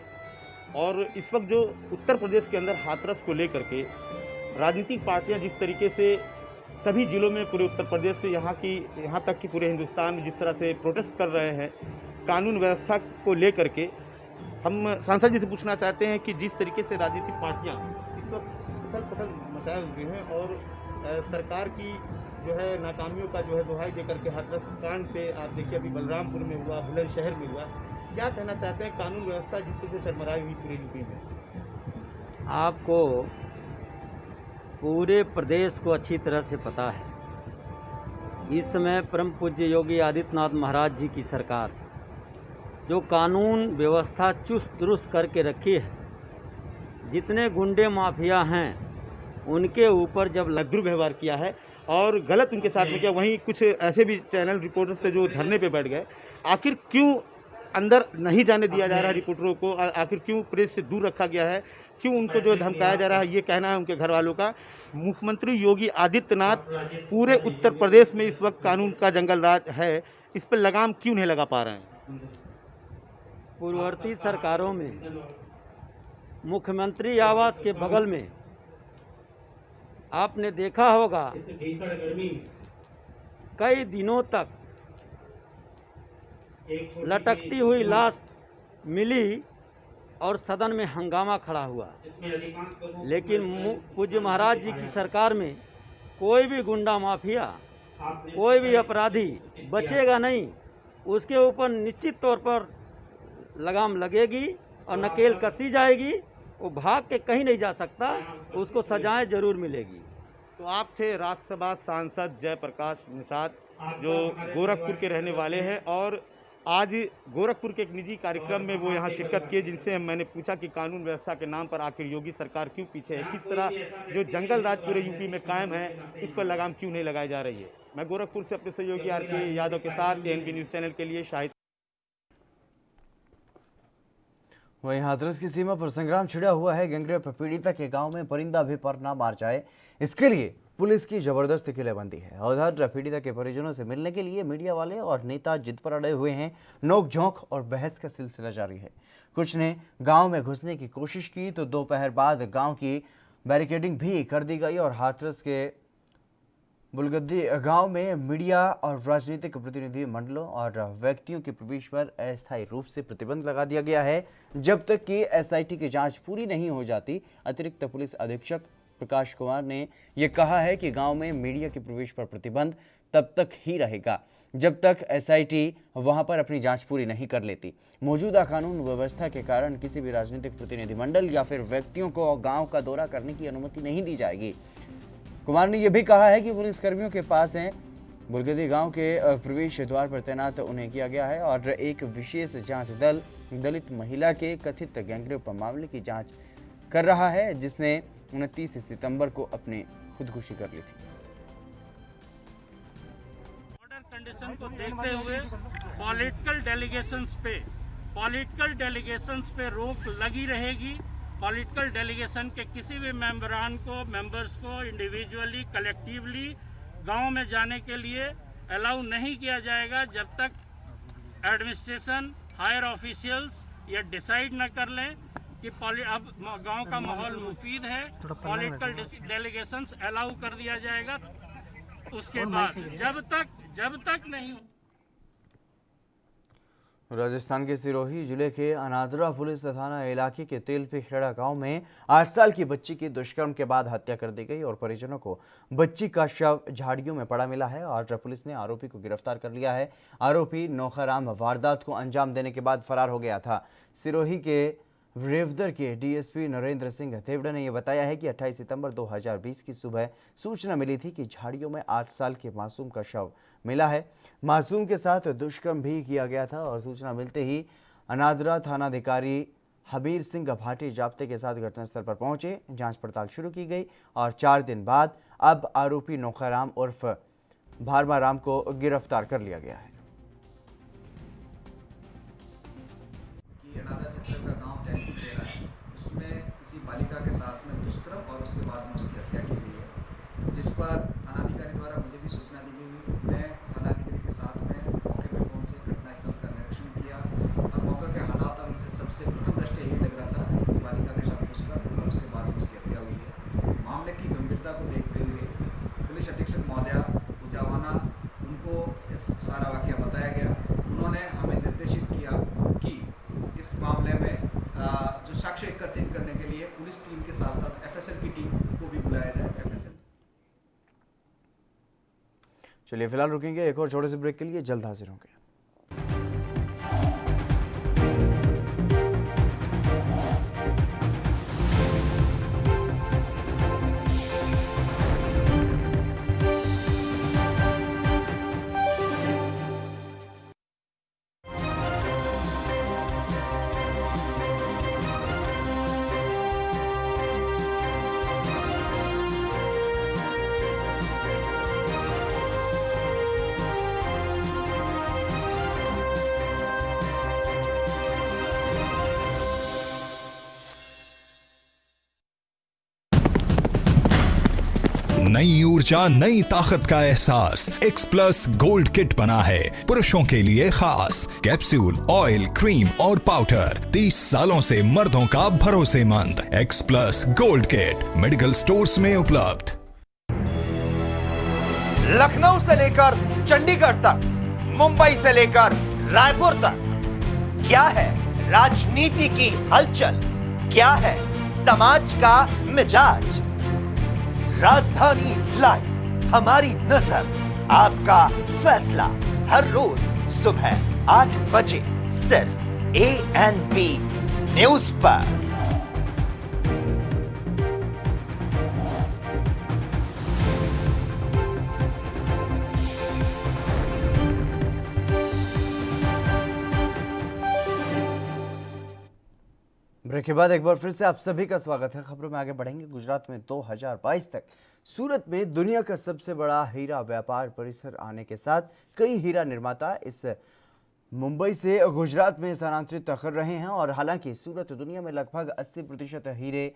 और इस वक्त जो उत्तर प्रदेश के अंदर हाथरस को लेकर के राजनीतिक पार्टियां जिस तरीके से सभी जिलों में पूरे उत्तर प्रदेश से यहाँ तक कि पूरे हिंदुस्तान में जिस तरह से प्रोटेस्ट कर रहे हैं कानून व्यवस्था को लेकर के, हम सांसद जी से पूछना चाहते हैं कि जिस तरीके से राजनीतिक पार्टियां इस वक्त उथल पुथल मचाए हुए हैं और सरकार की जो है नाकामियों का जो है दुहाई देकर के हाथरस कांड से आप देखिए अभी बलरामपुर में हुआ, बुलंदशहर में हुआ, क्या कहना चाहते हैं कानून व्यवस्था जिस तरह से चरमराई हुई पूरे यूपी में? आपको पूरे प्रदेश को अच्छी तरह से पता है इस समय परम पूज्य योगी आदित्यनाथ महाराज जी की सरकार जो कानून व्यवस्था चुस्त दुरुस्त करके रखी है, जितने गुंडे माफिया हैं उनके ऊपर जब दुर्व्यवहार किया है और गलत उनके साथ में किया, वहीं कुछ ऐसे भी चैनल रिपोर्टर्स से जो धरने पे बैठ गए, आखिर क्यों अंदर नहीं जाने दिया जा रहा है रिपोर्टरों को, आखिर क्यों प्रेस से दूर रखा गया है, क्यों उनको जो धमकाया जा रहा है, ये कहना है उनके घर वालों का। मुख्यमंत्री योगी आदित्यनाथ पूरे उत्तर प्रदेश में इस वक्त कानून का जंगल राज है, इस पर लगाम क्यों नहीं लगा पा रहे हैं? पूर्ववर्ती सरकारों में मुख्यमंत्री आवास के बगल में आपने देखा होगा कई दिनों तक लटकती हुई लाश मिली और सदन में हंगामा खड़ा हुआ, लेकिन पूज्य महाराज जी की सरकार में कोई भी गुंडा माफिया, कोई भी अपराधी बचेगा नहीं। उसके ऊपर निश्चित तौर पर लगाम लगेगी और नकेल कसी जाएगी। वो भाग के कहीं नहीं जा सकता, उसको सजाएं जरूर मिलेगी। तो आप थे राज्यसभा सांसद जयप्रकाश निषाद, जो गोरखपुर के रहने वाले हैं, और आज गोरखपुर के एक निजी कार्यक्रम में वो यहाँ शिरकत किए, जिनसे मैंने पूछा कि कानून व्यवस्था के नाम पर आखिर योगी सरकार क्यों पीछे है, किस तरह जो जंगल राज पूरे यूपी में कायम है, इस पर लगाम क्यों नहीं लगाई जा रही है। मैं गोरखपुर से अपने सहयोगी RK यादव के साथ ANP न्यूज़ चैनल के लिए शाहिद। वहीं हाथरस की सीमा पर संग्राम छिड़ा हुआ है। गैंगरेप पीड़िता के गांव में परिंदा भी पर ना मार जाए, इसके लिए पुलिस की जबरदस्त किलेबंदी है। उधर पीड़िता के परिजनों से मिलने के लिए मीडिया वाले और नेता जिद पर अड़े हुए हैं। नोक-झोंक और बहस का सिलसिला जारी है। कुछ ने गांव में घुसने की कोशिश की तो दोपहर बाद गांव की बैरिकेडिंग भी कर दी गई और हाथरस के बुलगद्दी गांव में मीडिया और राजनीतिक प्रतिनिधि मंडलों और व्यक्तियों के प्रवेश पर अस्थायी रूप से प्रतिबंध लगा दिया गया है, जब तक कि SIT की जांच पूरी नहीं हो जाती। अतिरिक्त पुलिस अधीक्षक प्रकाश कुमार ने यह कहा है कि गांव में मीडिया के प्रवेश पर प्रतिबंध तब तक ही रहेगा जब तक SIT वहां पर अपनी जांच पूरी नहीं कर लेती। मौजूदा कानून व्यवस्था के कारण किसी भी राजनीतिक प्रतिनिधिमंडल या फिर व्यक्तियों को गांव का दौरा करने की अनुमति नहीं दी जाएगी। कुमार ने यह भी कहा है कि पुलिसकर्मियों के पास हैं बुलगदी गांव के प्रवेश द्वार पर तैनात उन्हें किया गया है और एक विशेष जांच दल दलित महिला के कथित गैंगरेप मामले की जांच कर रहा है, जिसने 29 सितंबर को अपनी खुदकुशी कर ली थी। ऑर्डर कंडीशन को देखते हुए पॉलिटिकल डेलीगेशंस पे रोक लगी रहेगी। पॉलिटिकल डेलीगेशन के किसी भी मेंबर्स को इंडिविजुअली कलेक्टिवली गांव में जाने के लिए अलाउ नहीं किया जाएगा जब तक एडमिनिस्ट्रेशन हायर ऑफिशियल्स ये डिसाइड न कर लें कि अब गांव का माहौल मुफीद है। पॉलिटिकल डेलीगेशंस अलाउ कर दिया जाएगा। उसके बाद जब तक नहीं। राजस्थान के सिरोही जिले के अनादरा पुलिस थाना इलाके के तेलपी खेड़ा गांव में 8 साल की बच्ची की दुष्कर्म के बाद हत्या कर दी गई और परिजनों को बच्ची का शव झाड़ियों में पड़ा मिला है और पुलिस ने आरोपी को गिरफ्तार कर लिया है। आरोपी नौखाराम वारदात को अंजाम देने के बाद फरार हो गया था। सिरोही के रेवदर के DSP नरेंद्र सिंह देवड़ा ने यह बताया है कि 28 सितंबर 2020 की सुबह सूचना मिली थी कि झाड़ियों में 8 साल के मासूम का शव मिला है। मासूम के साथ दुष्कर्म भी किया गया था और सूचना मिलते ही अनादरा थानाधिकारी हबीर सिंह भाटी जाब्ते के साथ घटनास्थल पर पहुंचे। जांच पड़ताल शुरू की गई और 4 दिन बाद अब आरोपी नौखाराम उर्फ भारमाराम को गिरफ्तार कर लिया गया है। बालिका के साथ में दुष्कर्म और उसके बाद में उसकी हत्या की गई है, जिस पर थानाधिकारी द्वारा मुझे भी सूचना दी गई। मैं थानाधिकारी के साथ में मौके पर पहुंचे, घटनास्थल का निरीक्षण किया और मौके के हालात और उनसे सबसे प्रथम दृष्टया यही लग रहा था कि बालिका के साथ दुष्कर्म और उसके बाद में उसकी हत्या हुई है। मामले की गंभीरता को देखते हुए पुलिस अधीक्षक महोदया पूजावाना उनको इस सारा वाकया बताया गया। उन्होंने हमें निर्देशित किया कि इस मामले में जो साक्ष्य एकत्रित करने के लिए पुलिस टीम के साथ साथ FSL की टीम को भी बुलाया जाए। FSL। चलिए फिलहाल रुकेंगे, एक और छोटे से ब्रेक के लिए जल्द हाजिर होंगे। नई ऊर्जा, नई ताकत का एहसास X+ गोल्ड किट बना है पुरुषों के लिए खास। कैप्सूल, ऑयल, क्रीम और पाउडर 30 सालों से मर्दों का भरोसेमंद X+ gold kit medical stores में उपलब्ध। लखनऊ से लेकर चंडीगढ़ तक, मुंबई से लेकर रायपुर तक, क्या है राजनीति की हलचल, क्या है समाज का मिजाज। राजधानी लाइव, हमारी नजर, आपका फैसला, हर रोज सुबह 8 बजे सिर्फ ANP न्यूज पर। ब्रेक के बाद एक बार फिर से आप सभी का स्वागत है। खबरों में आगे बढ़ेंगे। गुजरात में 2022 तक सूरत में दुनिया का सबसे बड़ा हीरा व्यापार परिसर आने के साथ कई हीरा निर्माता इस मुंबई से गुजरात में स्थानांतरित कर रहे हैं। और हालांकि सूरत दुनिया में लगभग 80% हीरे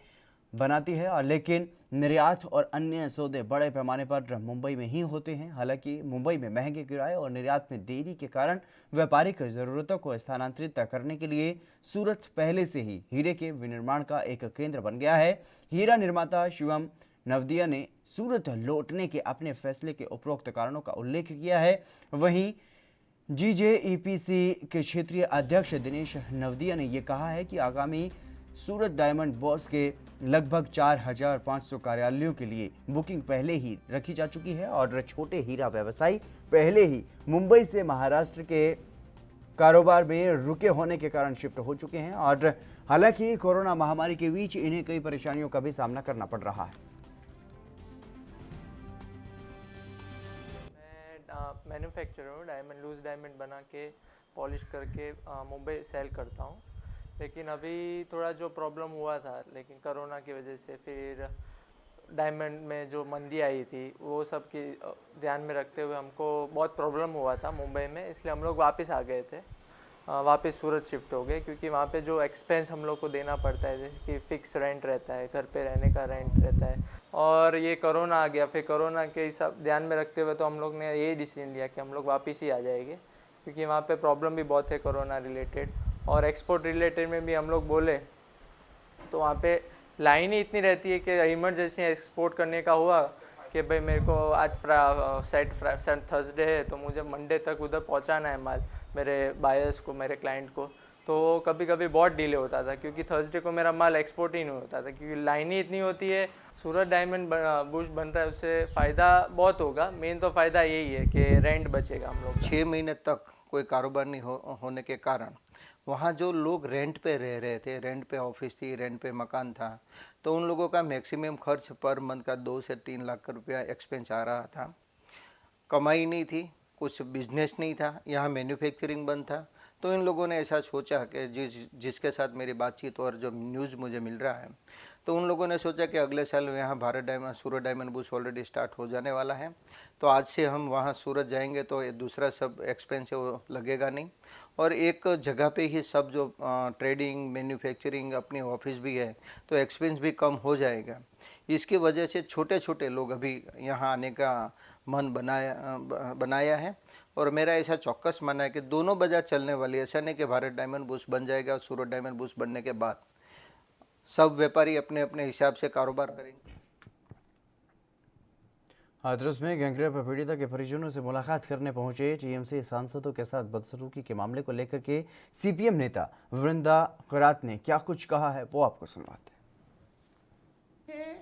बनाती है, और लेकिन निर्यात और अन्य सौदे बड़े पैमाने पर मुंबई में ही होते हैं। हालांकि मुंबई में महंगे किराए और निर्यात में देरी के कारण व्यापारिक ज़रूरतों को स्थानांतरित करने के लिए सूरत पहले से ही हीरे के विनिर्माण का एक केंद्र बन गया है। हीरा निर्माता शिवम नवदिया ने सूरत लौटने के अपने फैसले के उपरोक्त कारणों का उल्लेख किया है। वहीं GJEPC के क्षेत्रीय अध्यक्ष दिनेश नवदिया ने यह कहा है कि आगामी सूरत डायमंड बॉस के लगभग 4500 कार्यालयों के लिए बुकिंग पहले ही रखी जा चुकी है, और छोटे हीरा व्यवसायी पहले ही मुंबई से महाराष्ट्र के कारोबार में रुके होने के कारण शिफ्ट हो चुके हैं। और हालांकि कोरोना महामारी के बीच इन्हें कई परेशानियों का भी सामना करना पड़ रहा है। मैं मैन्युफैक्चरर हूँ, डायमंड लूज डायमंड बना के पॉलिश करके मुंबई सेल करता हूँ। लेकिन अभी थोड़ा जो प्रॉब्लम हुआ था, लेकिन कोरोना की वजह से फिर डायमंड में जो मंदी आई थी वो सब की ध्यान में रखते हुए हमको बहुत प्रॉब्लम हुआ था मुंबई में, इसलिए हम लोग वापस आ गए थे, वापस सूरत शिफ्ट हो गए। क्योंकि वहाँ पे जो एक्सपेंस हम लोग को देना पड़ता है, जैसे कि फ़िक्स रेंट रहता है, घर पे रहने का रेंट रहता है, और ये कोरोना आ गया। फिर कोरोना के हिसाब ध्यान में रखते हुए तो हम लोग ने ये डिसीजन लिया कि हम लोग वापस ही आ जाएंगे, क्योंकि वहाँ पे प्रॉब्लम भी बहुत है कोरोना रिलेटेड। और एक्सपोर्ट रिलेटेड में भी हम लोग बोले तो वहाँ पे लाइन ही इतनी रहती है कि इमरजेंसी एक्सपोर्ट करने का हुआ कि भाई मेरे को आज थर्सडे है तो मुझे मंडे तक उधर पहुँचाना है माल मेरे बायर्स को, मेरे क्लाइंट को। तो कभी कभी बहुत डिले होता था, क्योंकि थर्सडे को मेरा माल एक्सपोर्ट ही नहीं होता था, क्योंकि लाइन ही इतनी होती है। सूरत डायमंड बुश बन रहा है, उससे फ़ायदा बहुत होगा। मेन तो फ़ायदा यही है कि रेंट बचेगा हम लोग। 6 महीने तक कोई कारोबार नहीं होने के कारण वहाँ जो लोग रेंट पे रह रहे थे, रेंट पे ऑफिस थी, रेंट पे मकान था, तो उन लोगों का मैक्सिमम खर्च पर मंथ का 2 से 3 लाख रुपया एक्सपेंस आ रहा था। कमाई नहीं थी, कुछ बिजनेस नहीं था, यहाँ मैन्युफैक्चरिंग बंद था। तो इन लोगों ने ऐसा सोचा कि जिसके साथ मेरी बातचीत और जो न्यूज़ मुझे मिल रहा है, तो उन लोगों ने सोचा कि अगले साल यहाँ सूरत डायमंड बुश ऑलरेडी स्टार्ट हो जाने वाला है, तो आज से हम वहाँ सूरत जाएंगे तो ये दूसरा सब एक्सपेंस है वो लगेगा नहीं, और एक जगह पे ही सब जो ट्रेडिंग मैन्युफैक्चरिंग अपनी ऑफिस भी है तो एक्सपेंस भी कम हो जाएगा। इसकी वजह से छोटे छोटे लोग अभी यहाँ आने का मन बनाया है, और मेरा ऐसा चौक्कस मानना है कि दोनों बाजार चलने वाली, ऐसा नहीं कि भारत डायमंड बुश बन जाएगा और सूरत डायमंड बुश बनने के बाद सब व्यापारी अपने अपने हिसाब से कारोबार करेंगे। हाथरस में गैंगरेप पीड़िता के परिजनों से मुलाकात करने पहुंचे टीएमसी सांसदों के साथ बदसलूकी के मामले को लेकर के सीपीएम नेता वृंदा करात ने क्या कुछ कहा है वो आपको सुनवाते हैं।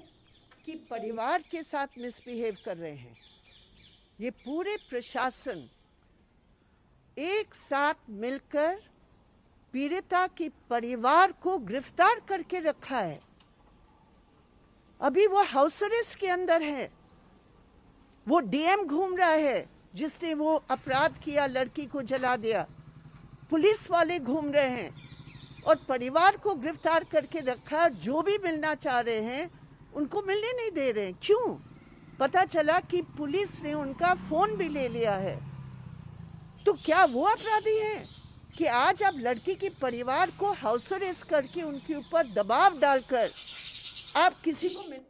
कि परिवार के साथ मिसबिहेव कर रहे हैं, ये पूरे प्रशासन एक साथ मिलकर पीड़िता के परिवार को गिरफ्तार करके रखा है। अभी वो हाउस अरेस्ट के अंदर है, वो डीएम घूम रहा है जिसने वो अपराध किया, लड़की को जला दिया, पुलिस वाले घूम रहे हैं और परिवार को गिरफ्तार करके रखा। जो भी मिलना चाह रहे हैं उनको मिलने नहीं दे रहे हैं। क्यों? पता चला कि पुलिस ने उनका फोन भी ले लिया है। तो क्या वो अपराधी हैं कि आज आप लड़की के परिवार को हाउस अरेस्ट करके उनके ऊपर दबाव डालकर आप किसी को मिल।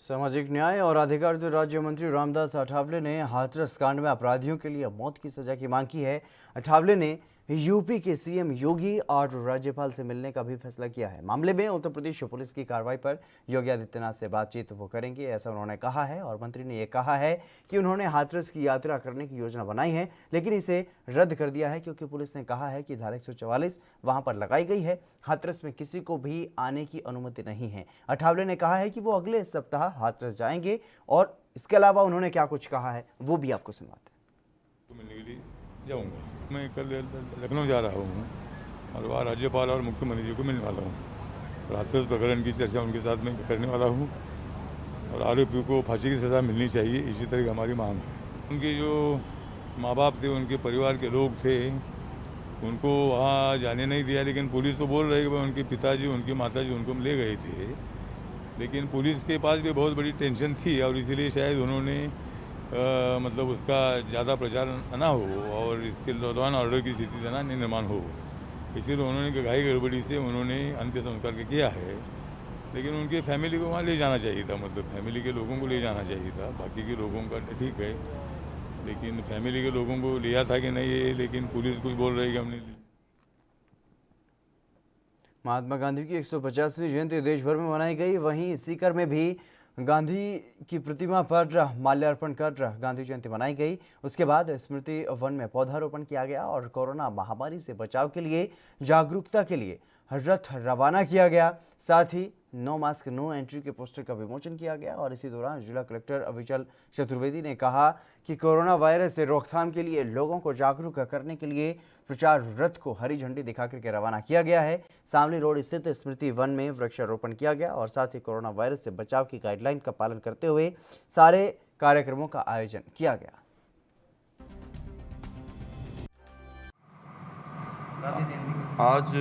सामाजिक न्याय और अधिकारिता राज्य मंत्री रामदास अठावले ने हाथरस कांड में अपराधियों के लिए मौत की सजा की मांग की है। अठावले ने यूपी के सीएम योगी और राज्यपाल से मिलने का भी फैसला किया है। मामले में उत्तर प्रदेश पुलिस की कार्रवाई पर योगी आदित्यनाथ से बातचीत वो करेंगे, ऐसा उन्होंने कहा है। और मंत्री ने यह कहा है कि उन्होंने हाथरस की यात्रा करने की योजना बनाई है, लेकिन इसे रद्द कर दिया है क्योंकि पुलिस ने कहा है कि धारा 144 वहां पर लगाई गई है। हाथरस में किसी को भी आने की अनुमति नहीं है। अठावले ने कहा है कि वो अगले सप्ताह हाथरस जाएंगे और इसके अलावा उन्होंने क्या कुछ कहा है वो भी आपको सुनवाते हैं। मिलने के लिए जाऊँगा। मैं कल लखनऊ जा रहा हूँ और वहाँ राज्यपाल और मुख्यमंत्री जी को मिलने वाला हूँ और हाथरस प्रकरण की चर्चा उनके साथ में करने वाला हूँ और आरोपियों को फांसी की सज़ा मिलनी चाहिए, इसी तरह की हमारी मांग है। उनके जो माँ बाप थे, उनके परिवार के लोग थे, उनको वहाँ जाने नहीं दिया, लेकिन पुलिस तो बोल रही है कि उनके पिताजी उनकी माताजी उनको ले गए थे, लेकिन पुलिस के पास भी बहुत बड़ी टेंशन थी और इसीलिए शायद उन्होंने मतलब उसका ज़्यादा प्रचार ना हो और इसके दौरान ऑर्डर की स्थिति ना निर्माण हो, इसीलिए उन्होंने घाई गड़बड़ी से उन्होंने अंतिम संस्कार के किया है। लेकिन उनके फैमिली को वहाँ ले जाना चाहिए था, मतलब फैमिली के लोगों को ले जाना चाहिए था, बाकी के लोगों का ठीक है, लेकिन फैमिली के लोगों को लिया था कि नहीं है, लेकिन पुलिस कुछ बोल रही है कि हमने। महात्मा गांधी की 150वीं जयंती देश भर में मनाई गई। वहीं सीकर में भी गांधी की प्रतिमा पर माल्यार्पण कर गांधी जयंती मनाई गई। उसके बाद स्मृति वन में पौधारोपण किया गया और कोरोना महामारी से बचाव के लिए जागरूकता के लिए रथ रवाना किया गया। साथ ही नो मास्क नो एंट्री के पोस्टर का विमोचन किया गया और इसी दौरान जिला कलेक्टर अविचल चतुर्वेदी ने कहा कि कोरोना वायरस से रोकथाम के लिए लोगों को जागरूक करने के लिए प्रचार रथ को हरी झंडी दिखाकर के रवाना किया गया है। शामली रोड स्थित स्मृति वन में वृक्षारोपण किया गया और साथ ही कोरोना वायरस से बचाव की गाइडलाइन का पालन करते हुए सारे कार्यक्रमों का आयोजन किया गया। आज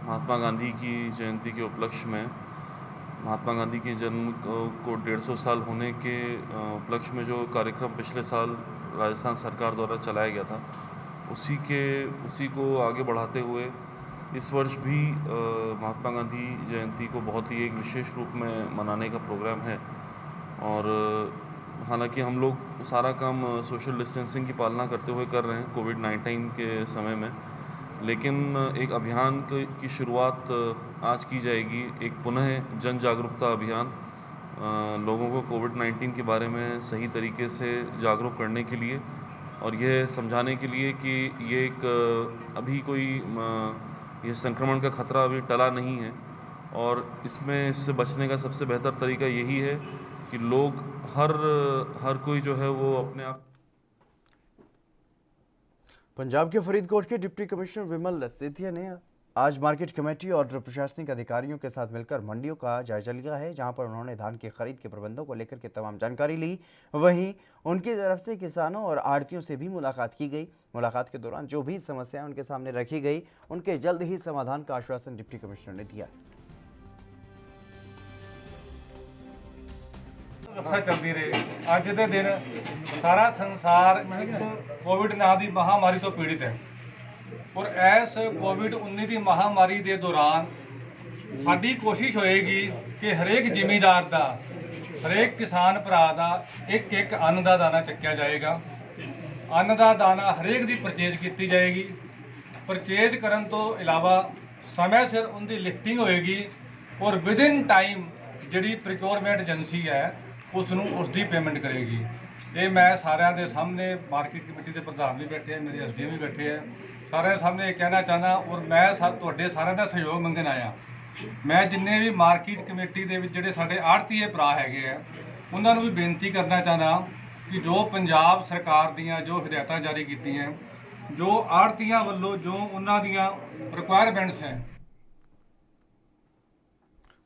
महात्मा गांधी की जयंती के उपलक्ष्य में महात्मा गांधी के जन्म को 150 साल होने के उपलक्ष्य में जो कार्यक्रम पिछले साल राजस्थान सरकार द्वारा चलाया गया था, उसी को आगे बढ़ाते हुए इस वर्ष भी महात्मा गांधी जयंती को बहुत ही एक विशेष रूप में मनाने का प्रोग्राम है। और हालांकि हम लोग सारा काम सोशल डिस्टेंसिंग की पालना करते हुए कर रहे हैं कोविड-19 के समय में, लेकिन एक अभियान की शुरुआत आज की जाएगी, एक पुनः जन जागरूकता अभियान, लोगों को कोविड-19 के बारे में सही तरीके से जागरूक करने के लिए और यह समझाने के लिए कि ये एक अभी कोई ये संक्रमण का खतरा अभी टला नहीं है और इससे बचने का सबसे बेहतर तरीका यही है कि लोग हर कोई जो है वो अपने आप। पंजाब के फरीदकोट के डिप्टी कमिश्नर विमल सेतिया ने आज मार्केट कमेटी और प्रशासनिक अधिकारियों के साथ मिलकर मंडियों का जायजा लिया है, जहां पर उन्होंने धान की खरीद के प्रबंधों को लेकर के तमाम जानकारी ली। वहीं उनकी तरफ से किसानों और आड़तियों से भी मुलाकात की गई। मुलाकात के दौरान जो भी समस्याएं उनके सामने रखी गई, उनके जल्द ही समाधान का आश्वासन डिप्टी कमिश्नर ने दिया। व्यवस्था चलती रहे। अज के दिन सारा संसार कोविड नाम की महामारी तो पीड़ित है और इस कोविड-19 की महामारी के दौरान साडी कोशिश होएगी कि हरेक जिमीदार का, हरेक किसान भरा का एक एक अन्न का दाना चक्या जाएगा। अन्न का दाना हरेक की परचेज की जाएगी। परचेज करने तो इलावा समय सिर उनकी लिफ्टिंग होएगी और विदिन टाइम जिहड़ी प्रोक्योरमेंट एजेंसी है उसकी पेमेंट करेगी। ये मैं साਰਿਆਂ ਦੇ सामने मार्केट कमेटी के प्रधान भी बैठे हैं, मेरे एसडीएम भी बैठे हैं, सारे सामने कहना चाहना और मैं तुहाडे साਰਿਆਂ ਦਾ सहयोग मंगन आया। मैं जिन्ने भी मार्केट कमेटी के जिहड़े साडे आड़तीए भरा हैगे है उन्होंने भी बेनती करना चाहना कि जो पंजाब सरकार दियाँ जो हिदायतां जारी की हैं, जो आड़तियां वालों जो उन्हां दियां रिक्वायरमेंट्स हैं।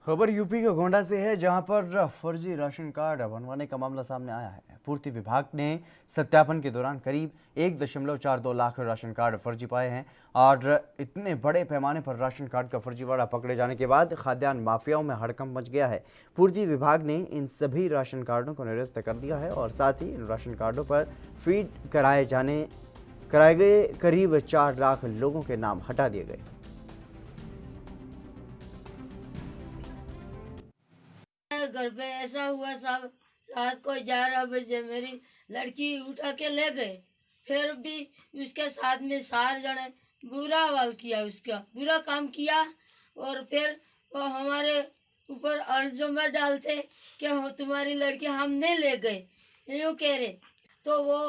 खबर यूपी के गोंडा से है, जहां पर फर्जी राशन कार्ड बनवाने का मामला सामने आया है। पूर्ति विभाग ने सत्यापन के दौरान करीब 1.42 लाख राशन कार्ड फर्जी पाए हैं और इतने बड़े पैमाने पर राशन कार्ड का फर्जीवाड़ा पकड़े जाने के बाद खाद्यान्न माफियाओं में हड़कंप मच गया है। पूर्ति विभाग ने इन सभी राशन कार्डों को निरस्त कर दिया है और साथ ही इन राशन कार्डों पर फीड कराए गए करीब 4 लाख लोगों के नाम हटा दिए गए। घर पे ऐसा हुआ साहब, रात को 11 बजे मेरी लड़की उठा के ले गए फिर भी उसके साथ में 4 जने बुरा हाल किया, उसका बुरा काम किया और फिर वो हमारे ऊपर इल्जाम डालते कि तुम्हारी लड़की हम नहीं ले गए, यूँ कह रहे। तो वो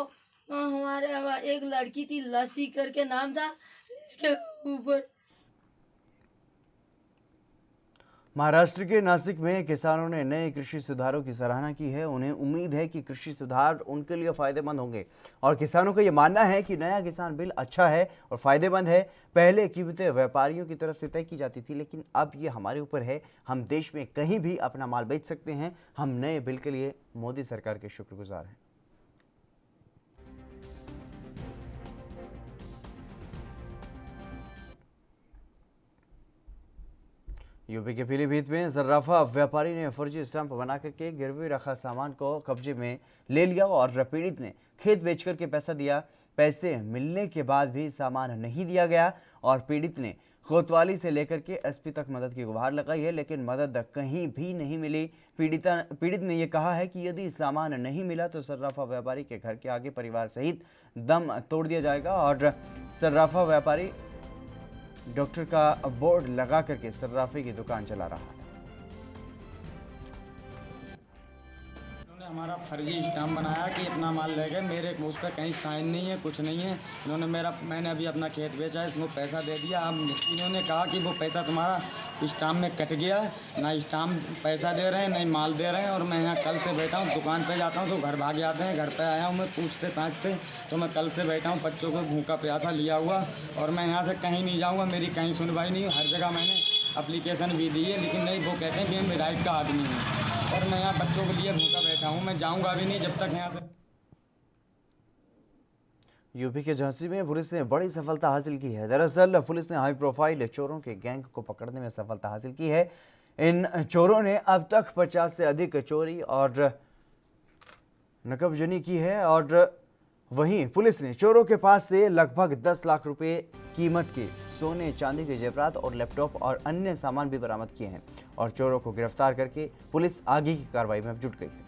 हमारे एक लड़की थी, लसी करके नाम था, इसके ऊपर। महाराष्ट्र के नासिक में किसानों ने नए कृषि सुधारों की सराहना की है। उन्हें उम्मीद है कि कृषि सुधार उनके लिए फायदेमंद होंगे और किसानों का यह मानना है कि नया किसान बिल अच्छा है और फायदेमंद है। पहले कीमतें व्यापारियों की तरफ से तय की जाती थी, लेकिन अब ये हमारे ऊपर है। हम देश में कहीं भी अपना माल बेच सकते हैं। हम नए बिल के लिए मोदी सरकार के शुक्रगुजार हैं। यूपी के पीलीभीत में सर्राफा व्यापारी ने फर्जी स्टैंप बना करके गिरवी रखा सामान को कब्जे में ले लिया और पीड़ित ने खेत बेच करके पैसा दिया। पैसे मिलने के बाद भी सामान नहीं दिया गया और पीड़ित ने कोतवाली से लेकर के एसपी तक मदद की गुहार लगाई है, लेकिन मदद कहीं भी नहीं मिली। पीड़ित ने यह कहा है कि यदि सामान नहीं मिला तो सर्राफा व्यापारी के घर के आगे परिवार सहित दम तोड़ दिया जाएगा। और सर्राफा व्यापारी डॉक्टर का बोर्ड लगा करके सर्राफे की दुकान चला रहा था। इन्होंने हमारा फर्जी स्टाम्प बनाया कि इतना माल ले गए, मेरे उस पर कहीं साइन नहीं है, कुछ नहीं है। मैंने अभी अपना खेत बेचा है, इसको पैसा दे दिया। अब इन्होंने कहा कि वो पैसा तुम्हारा स्टाम्प में कट गया, ना स्टाम्प पैसा दे रहे हैं, नहीं माल दे रहे हैं। और मैं यहाँ कल से बैठा हूँ, दुकान पे जाता हूँ तो घर भाग जाते हैं। घर पे आया हूँ मैं पूछते पाछते, तो मैं कल से बैठा हूँ बच्चों को भूखा प्यासा लिया हुआ, और मैं यहाँ से कहीं नहीं जाऊँगा। मेरी कहीं सुनवाई नहीं, हर जगह मैंने एप्लीकेशन भी दी है, लेकिन नहीं, वो कहते हैं कि मैं विधायक का आदमी हूँ और मैं यहाँ बच्चों के लिए भूखा बैठा हूँ। मैं जाऊँगा भी नहीं जब तक यहाँ से। यूपी के झांसी में पुलिस ने बड़ी सफलता हासिल की है। दरअसल पुलिस ने हाई प्रोफाइल चोरों के गैंग को पकड़ने में सफलता हासिल की है। इन चोरों ने अब तक 50 से अधिक चोरी और नकबजनी की है और वहीं पुलिस ने चोरों के पास से लगभग 10 लाख रुपए कीमत के सोने चांदी के जेवरात और लैपटॉप और अन्य सामान भी बरामद किए हैं और चोरों को गिरफ्तार करके पुलिस आगे की कार्रवाई में जुट गई है।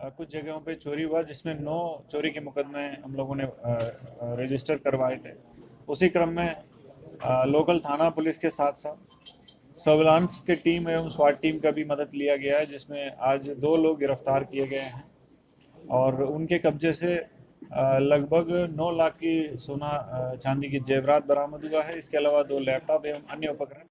कुछ जगहों पे चोरी हुआ जिसमें 9 चोरी के मुकदमे हम लोगों ने रजिस्टर करवाए थे। उसी क्रम में लोकल थाना पुलिस के साथ साथ सर्विलांस के टीम एवं स्वाट टीम का भी मदद लिया गया है, जिसमें आज 2 लोग गिरफ्तार किए गए हैं और उनके कब्जे से लगभग 9 लाख की सोना चांदी की जेवरात बरामद हुआ है। इसके अलावा 2 लैपटॉप एवं अन्य उपकरण।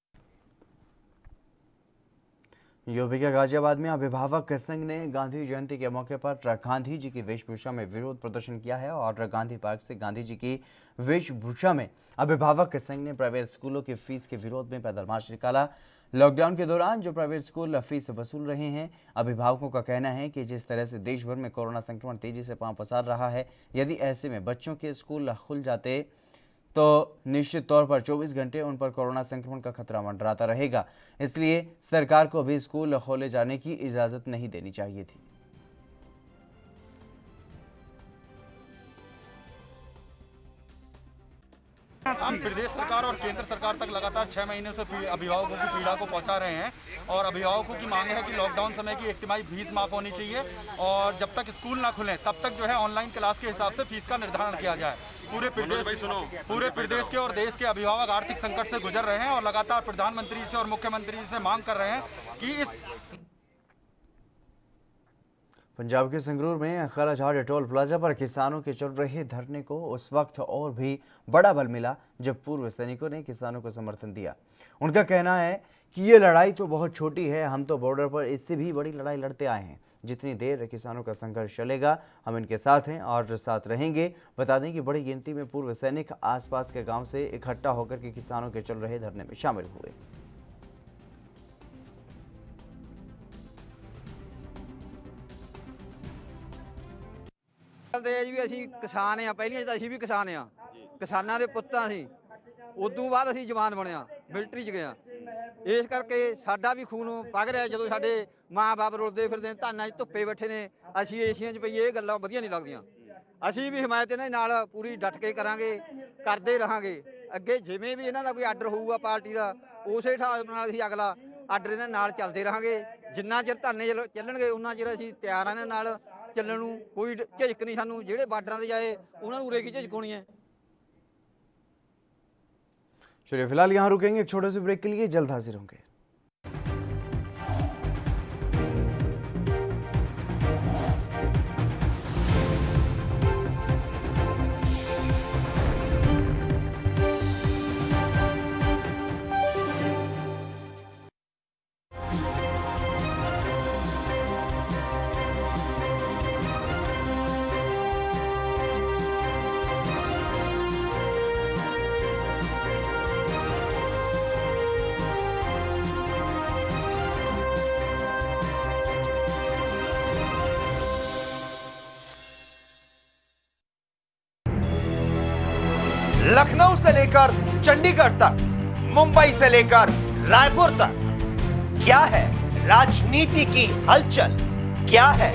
यूपी के गाजियाबाद में अभिभावक संघ ने गांधी जयंती के मौके पर गांधी जी की वेशभूषा में विरोध प्रदर्शन किया है और गांधी पार्क से गांधी जी की वेशभूषा में अभिभावक संघ ने प्राइवेट स्कूलों की फीस के विरोध में पैदल मार्च निकाला। लॉकडाउन के दौरान जो प्राइवेट स्कूल फीस वसूल रहे हैं, अभिभावकों का कहना है कि जिस तरह से देश भर में कोरोना संक्रमण तेजी से पांव पसार रहा है, यदि ऐसे में बच्चों के स्कूल खुल जाते तो निश्चित तौर पर 24 घंटे उन पर कोरोना संक्रमण का खतरा मंडराता रहेगा। इसलिए सरकार को भी स्कूल खोले जाने की इजाजत नहीं देनी चाहिए थी। हम प्रदेश सरकार और केंद्र सरकार तक लगातार 6 महीने से अभिभावकों की पीड़ा को पहुंचा रहे हैं और अभिभावकों की मांग है कि लॉकडाउन समय की 1 तिमाही फीस माफ होनी चाहिए और जब तक स्कूल ना खुलें तब तक जो है ऑनलाइन क्लास के हिसाब से फीस का निर्धारण किया जाए। पूरे प्रदेश के और देश के अभिभावक आर्थिक संकट से गुजर रहे हैं और लगातार प्रधानमंत्री से और मुख्यमंत्री से मांग कर रहे हैं कि इस पंजाब के संगरूर में खराझाड़ टोल प्लाजा पर किसानों के चल रहे धरने को उस वक्त और भी बड़ा बल मिला जब पूर्व सैनिकों ने किसानों को समर्थन दिया। उनका कहना है कि ये लड़ाई तो बहुत छोटी है, हम तो बॉर्डर पर इससे भी बड़ी लड़ाई लड़ते आए हैं। जितनी देर किसानों का संघर्ष चलेगा हम इनके साथ हैं और साथ रहेंगे। बता दें कि बड़ी गिनती में पूर्व सैनिक आसपास के गांव से इकट्ठा होकर के किसानों के चल रहे धरने में शामिल हुए। जी असी किसान हाँ, पहलियां तो असी भी किसान हाँ, किसानों के पुत्तां सी। उदों बाद असी जवान बनिया, मिलटरी च गया। इस करके साडा भी खून पग रहा जो साडे माँ बाप रुलते फिरते धाना धुप्पे बैठे ने, असी एशिया च पईए, ये गल्लां वधिया नहीं लगदियां। असी भी हिमायत इन्हां नाल पूरी डट के करांगे, करते रहांगे। अगे जिवें भी इन्हां दा कोई आर्डर होऊगा पार्टी का, उस हिसाब नाल असी अगला ਆਰਡਰ ਦੇ ਨਾਲ ਚੱਲਦੇ ਰਹਾਂਗੇ। ਜਿੰਨਾ ਚਿਰ ਧਰਨੇ ਚੱਲਣਗੇ ਉਹਨਾਂ ਚਿਰ ਅਸੀਂ ਤਿਆਰ ਹਾਂ ਇਹਨਾਂ ਨਾਲ ਚੱਲਣ ਨੂੰ। ਕੋਈ ਝਿਜਕ ਨਹੀਂ ਸਾਨੂੰ। ਜਿਹੜੇ ਬਾਰਡਰਾਂ ਤੇ ਜਾਏ ਉਹਨਾਂ ਨੂੰ ਉਰੇ ਕੀ ਝਿਜਕ ਹੋਣੀ ਹੈ। चलिए फिलहाल यहाँ रुकेंगे एक छोटे से ब्रेक के लिए, जल्द हाजिर होंगे। लखनऊ से लेकर चंडीगढ़ तक, मुंबई से लेकर रायपुर तक, क्या है राजनीति की हलचल, क्या है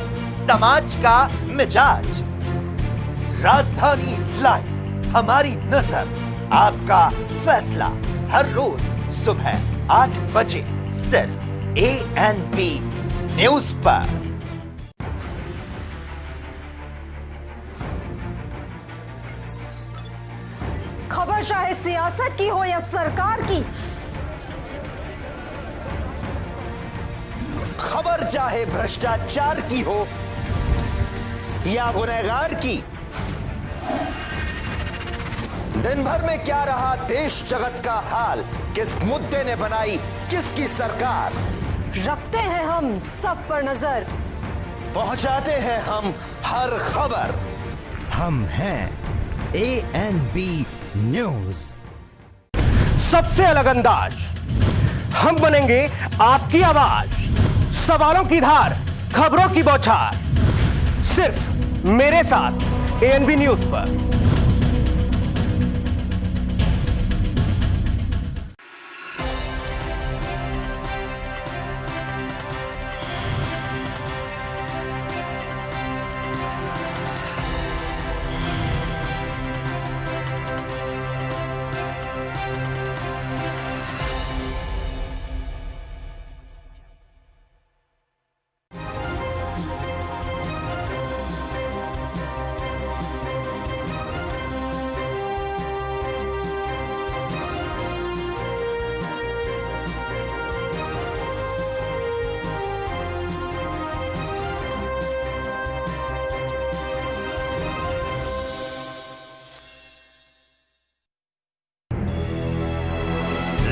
समाज का मिजाज। राजधानी लाइव, हमारी नजर, आपका फैसला, हर रोज सुबह 8 बजे सिर्फ ANP न्यूज पर। खबर चाहे सियासत की हो या सरकार की, खबर चाहे भ्रष्टाचार की हो या गुनहगार की, दिन भर में क्या रहा देश जगत का हाल, किस मुद्दे ने बनाई किसकी सरकार, रखते हैं हम सब पर नजर, पहुंचाते हैं हम हर खबर। हम हैं ANP न्यूज। सबसे अलग अंदाज, हम बनेंगे आपकी आवाज, सवालों की धार, खबरों की बौछार, सिर्फ मेरे साथ ANP न्यूज पर।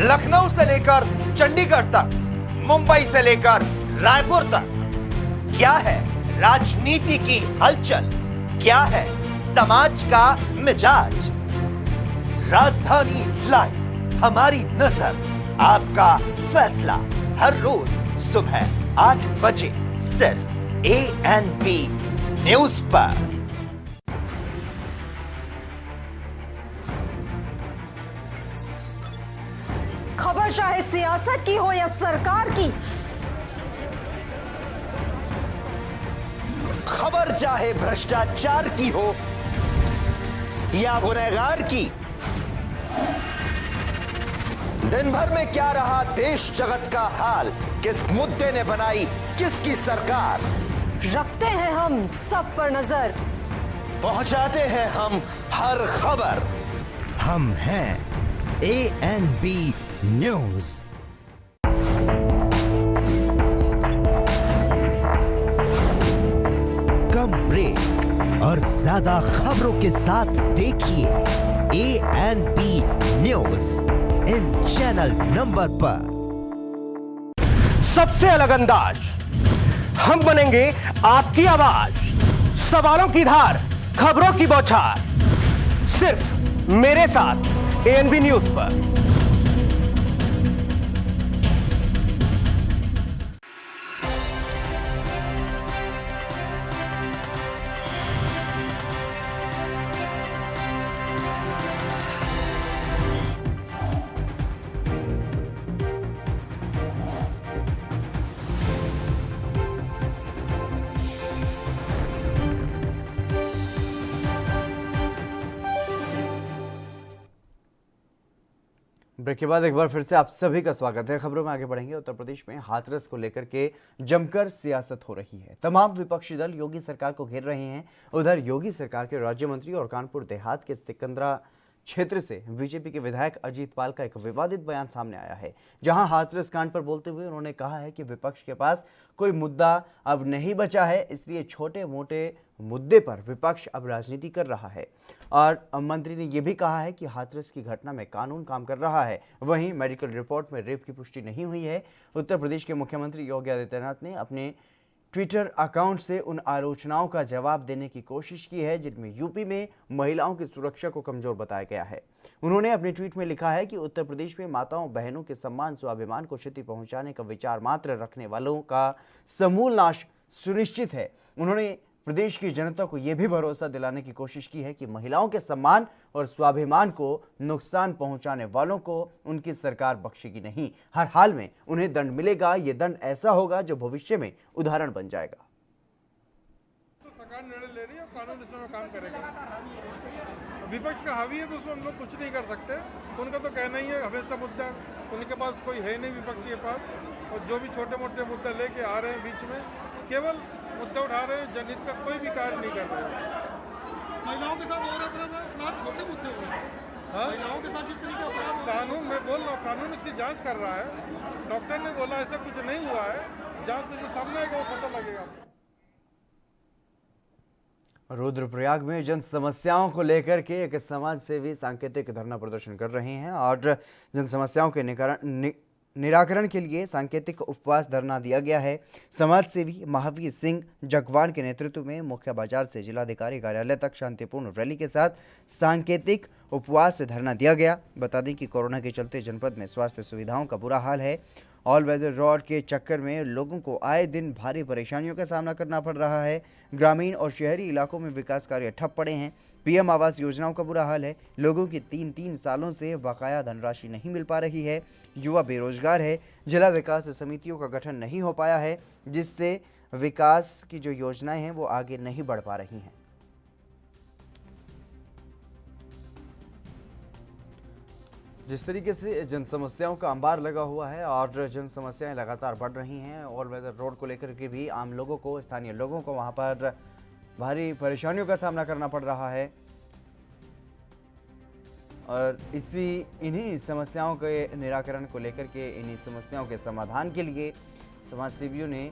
लखनऊ से लेकर चंडीगढ़ तक, मुंबई से लेकर रायपुर तक, क्या है राजनीति की हलचल, क्या है समाज का मिजाज। राजधानी लाइव, हमारी नजर, आपका फैसला, हर रोज सुबह 8 बजे सिर्फ ANP न्यूज पर। खबर चाहे सियासत की हो या सरकार की, खबर चाहे भ्रष्टाचार की हो या गुनहगार की, दिन भर में क्या रहा देश जगत का हाल, किस मुद्दे ने बनाई किसकी सरकार, रखते हैं हम सब पर नजर, पहुंचाते हैं हम हर खबर। हम हैं ANP न्यूज। कम ब्रेक और ज्यादा खबरों के साथ देखिए ANP news in channel number पर। सबसे अलग अंदाज, हम बनेंगे आपकी आवाज, सवालों की धार, खबरों की बौछार, सिर्फ मेरे साथ ANP न्यूज पर। ब्रेक के बाद एक बार फिर से आप सभी का स्वागत है। खबरों में आगे बढ़ेंगे। उत्तर प्रदेश में हाथरस को लेकर के जमकर सियासत हो रही है। तमाम विपक्षी दल योगी सरकार को घेर रहे हैं। उधर योगी सरकार के राज्य मंत्री और कानपुर देहात के सिकंदरा क्षेत्र से बीजेपी के विधायक अजीत पाल का एक विवादित बयान सामने आया है, जहां हाथरस कांड पर बोलते हुए उन्होंने कहा है कि विपक्ष के पास कोई मुद्दा अब नहीं बचा है, इसलिए छोटे मोटे मुद्दे पर विपक्ष अब राजनीति कर रहा है। और मंत्री ने यह भी कहा है कि हाथरस की घटना में कानून काम कर रहा है। वहीं मेडिकल रिपोर्ट में रेप की पुष्टि नहीं हुई है। उत्तर प्रदेश के मुख्यमंत्री योगी आदित्यनाथ ने अपने ट्विटर अकाउंट से उन आलोचनाओं का जवाब देने की कोशिश की है जिनमें यूपी में महिलाओं की सुरक्षा को कमजोर बताया गया है। उन्होंने अपने ट्वीट में लिखा है कि उत्तर प्रदेश में माताओं बहनों के सम्मान स्वाभिमान को क्षति पहुंचाने का विचार मात्र रखने वालों का समूल नाश सुनिश्चित है। उन्होंने प्रदेश की जनता को यह भी भरोसा दिलाने की कोशिश की है कि महिलाओं के सम्मान और स्वाभिमान को नुकसान पहुंचाने वालों को उनकी सरकार बख्शेगी नहीं। हर हाल में उन्हें दंड मिलेगा। ये दंड ऐसा होगा जो भविष्य में उदाहरण बन जाएगा। सरकार निर्णय ले रही है, कानून इसमें काम करेगा। विपक्ष का हावी है तो उसमें हम लोग कुछ नहीं कर सकते। उनका तो कहना ही है हमेशा मुद्दा, उनके पास कोई है नहीं विपक्ष के पास। और जो भी छोटे मोटे मुद्दे लेके आ रहे हैं बीच में, केवल मुद्दा उठा रहे हैं, जनहित का कोई भी कार्य नहीं कर रहे हैं। महिलाओं के साथ और अपराध छोटे मुद्दे हो रहे हैं। महिलाओं के साथ जिस तरीके अपराध कानून, मैं बोल रहा हूँ, कानून इसकी जांच कर रहा है। डॉक्टर ने बोला ऐसा कुछ नहीं हुआ है, जांच तो जो सामने आएगा वो पता लगेगा। रुद्रप्रयाग में जन समस्याओं को लेकर के एक समाज सेवी सांकेतिक धरना प्रदर्शन कर रहे हैं और जन समस्याओं के निराकरण के लिए सांकेतिक उपवास धरना दिया गया है। समाज सेवी महावीर सिंह जगवान के नेतृत्व में मुख्य बाजार से जिलाधिकारी कार्यालय तक शांतिपूर्ण रैली के साथ सांकेतिक उपवास धरना दिया गया। बता दें कि कोरोना के चलते जनपद में स्वास्थ्य सुविधाओं का बुरा हाल है। ऑल वेदर रोड के चक्कर में लोगों को आए दिन भारी परेशानियों का सामना करना पड़ रहा है। ग्रामीण और शहरी इलाकों में विकास कार्य ठप पड़े हैं। पीएम आवास योजनाओं का बुरा हाल है। लोगों की 3-3 सालों से बकाया धनराशि नहीं मिल पा रही है। युवा बेरोजगार है। जिला विकास समितियों का गठन नहीं हो पाया है, जिससे विकास की जो योजनाएं हैं वो आगे नहीं बढ़ पा रही हैं। जिस तरीके से जन समस्याओं का अंबार लगा हुआ है और जन समस्याएं लगातार बढ़ रही हैं और वेदर रोड को लेकर के भी आम लोगों को, स्थानीय लोगों को वहां पर भारी परेशानियों का सामना करना पड़ रहा है। और इन्हीं समस्याओं के निराकरण को लेकर के, इन्हीं समस्याओं के समाधान के लिए समाज सेवियों ने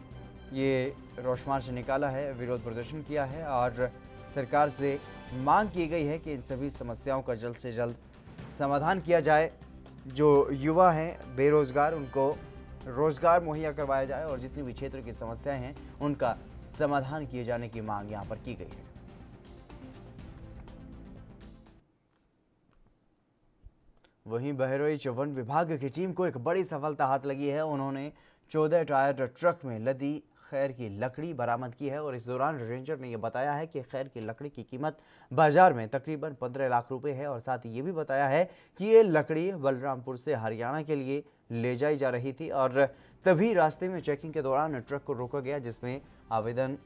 ये रोष मार्च निकाला है, विरोध प्रदर्शन किया है और सरकार से मांग की गई है कि इन सभी समस्याओं का जल्द से जल्द समाधान किया जाए। जो युवा हैं बेरोजगार, उनको रोजगार मुहैया करवाया जाए और जितनी भी क्षेत्र की समस्याएं हैं उनका समाधान किए जाने की मांग यहां पर की गई है। वहीं बहरोइच वन विभाग की टीम को एक बड़ी सफलता हाथ लगी है। उन्होंने 14 टायर ट्रक में लदी खैर की लकड़ी बरामद की है और इस दौरान रेंजर ने यह बताया है कि खैर की लकड़ी की कीमत बाजार में तकरीबन 15 लाख रुपए है और साथ ही ये भी बताया है कि ये लकड़ी बलरामपुर से हरियाणा के लिए ले जाई जा रही थी और तभी रास्ते में चेकिंग के दौरान ट्रक को रोका गया, जिसमें आवेदन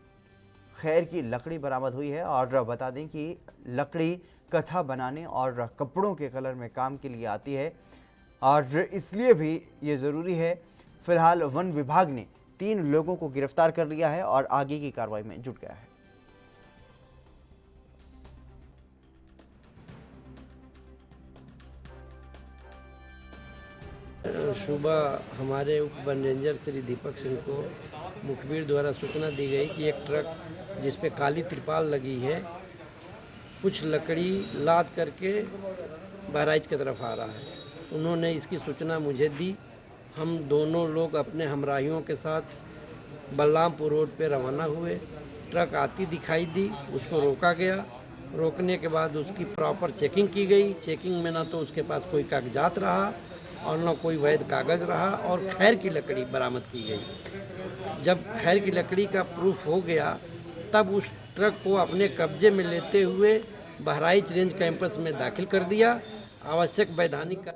खैर की लकड़ी बरामद हुई है। और बता दें कि लकड़ी कथा बनाने और कपड़ों के कलर में काम के लिए आती है और इसलिए भी ये ज़रूरी है। फिलहाल वन विभाग ने 3 लोगों को गिरफ्तार कर लिया है और आगे की कार्रवाई में जुट गया है। सुबह हमारे उप वन रेंजर श्री दीपक सिंह को मुखबिर द्वारा सूचना दी गई कि एक ट्रक जिस पे काली तिरपाल लगी है कुछ लकड़ी लाद करके बहराइच की तरफ आ रहा है। उन्होंने इसकी सूचना मुझे दी। हम दोनों लोग अपने हमराहियों के साथ बलरामपुर रोड पे रवाना हुए। ट्रक आती दिखाई दी, उसको रोका गया। रोकने के बाद उसकी प्रॉपर चेकिंग की गई। चेकिंग में ना तो उसके पास कोई कागजात रहा और न कोई वैध कागज़ रहा और खैर की लकड़ी बरामद की गई। जब खैर की लकड़ी का प्रूफ हो गया तब उस ट्रक को अपने कब्जे में लेते हुए बहराइच रेंज कैंपस में दाखिल कर दिया। आवश्यक वैधानिक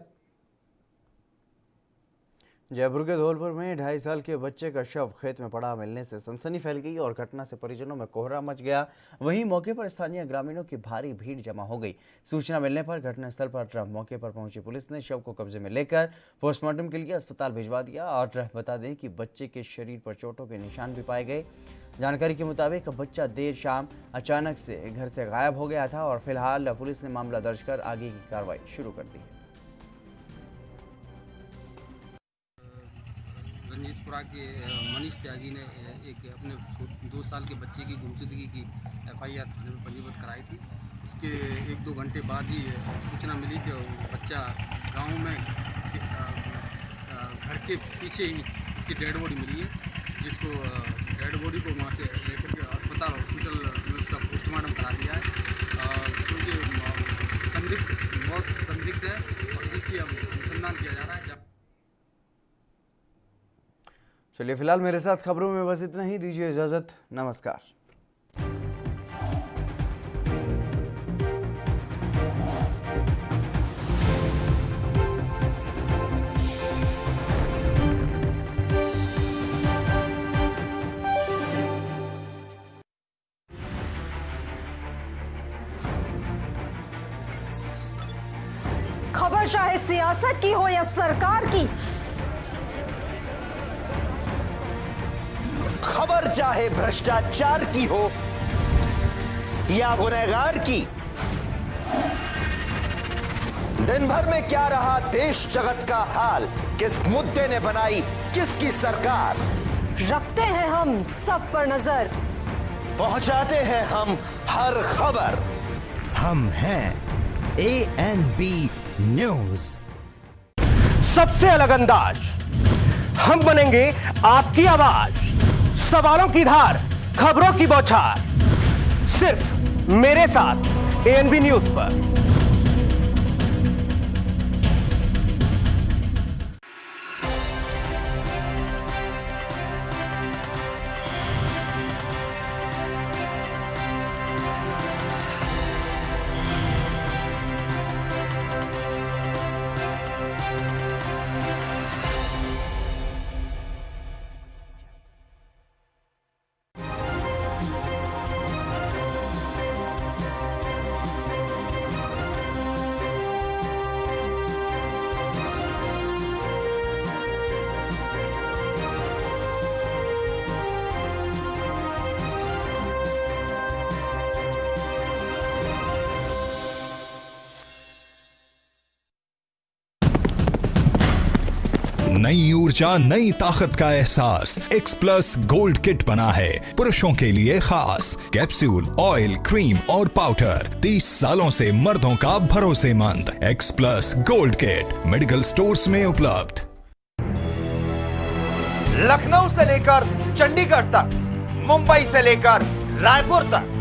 जयपुर के धौलपुर में 2.5 साल के बच्चे का शव खेत में पड़ा मिलने से सनसनी फैल गई और घटना से परिजनों में कोहरा मच गया। वहीं मौके पर स्थानीय ग्रामीणों की भारी भीड़ जमा हो गई। सूचना मिलने पर घटनास्थल पर मौके पर पहुंची पुलिस ने शव को कब्जे में लेकर पोस्टमार्टम के लिए अस्पताल भिजवा दिया। और बता दें कि बच्चे के शरीर पर चोटों के निशान भी पाए गए। जानकारी के मुताबिक बच्चा देर शाम अचानक से घर से गायब हो गया था और फिलहाल पुलिस ने मामला दर्ज कर आगे की कार्रवाई शुरू कर दी है। रंजीतपुरा के मनीष त्यागी ने एक अपने 2 साल के बच्चे की गुमशुदगी की FIR थाने में पंजीबद्ध कराई थी। उसके 1-2 घंटे बाद ही सूचना मिली कि बच्चा गांव में घर के पीछे ही उसकी डेड बॉडी मिली है, जिसको डेड बॉडी को वहाँ से लेकर के हॉस्पिटल में उसका पोस्टमार्टम करा दिया है, क्योंकि मौत संदिग्ध है और जिसकी अब अनुसंधान किया जा रहा है। चलिए फिलहाल मेरे साथ खबरों में बस इतना ही। दीजिए इजाजत, नमस्कार। खबर चाहे सियासत की हो या सरकार की, खबर चाहे भ्रष्टाचार की हो या गुनहगार की, दिन भर में क्या रहा देश जगत का हाल, किस मुद्दे ने बनाई किसकी सरकार, रखते हैं हम सब पर नजर, पहुंचाते हैं हम हर खबर। हम हैं ANB न्यूज। सबसे अलग अंदाज, हम बनेंगे आपकी आवाज, सवालों की धार, खबरों की बौछार, सिर्फ मेरे साथ ANB न्यूज पर। नई ऊर्जा, नई ताकत का एहसास X+ गोल्ड किट बना है पुरुषों के लिए खास। कैप्सूल, ऑयल, क्रीम और पाउडर, 30 सालों से मर्दों का भरोसेमंद X+ gold kit medical stores में उपलब्ध। लखनऊ से लेकर चंडीगढ़ तक, मुंबई से लेकर रायपुर तक,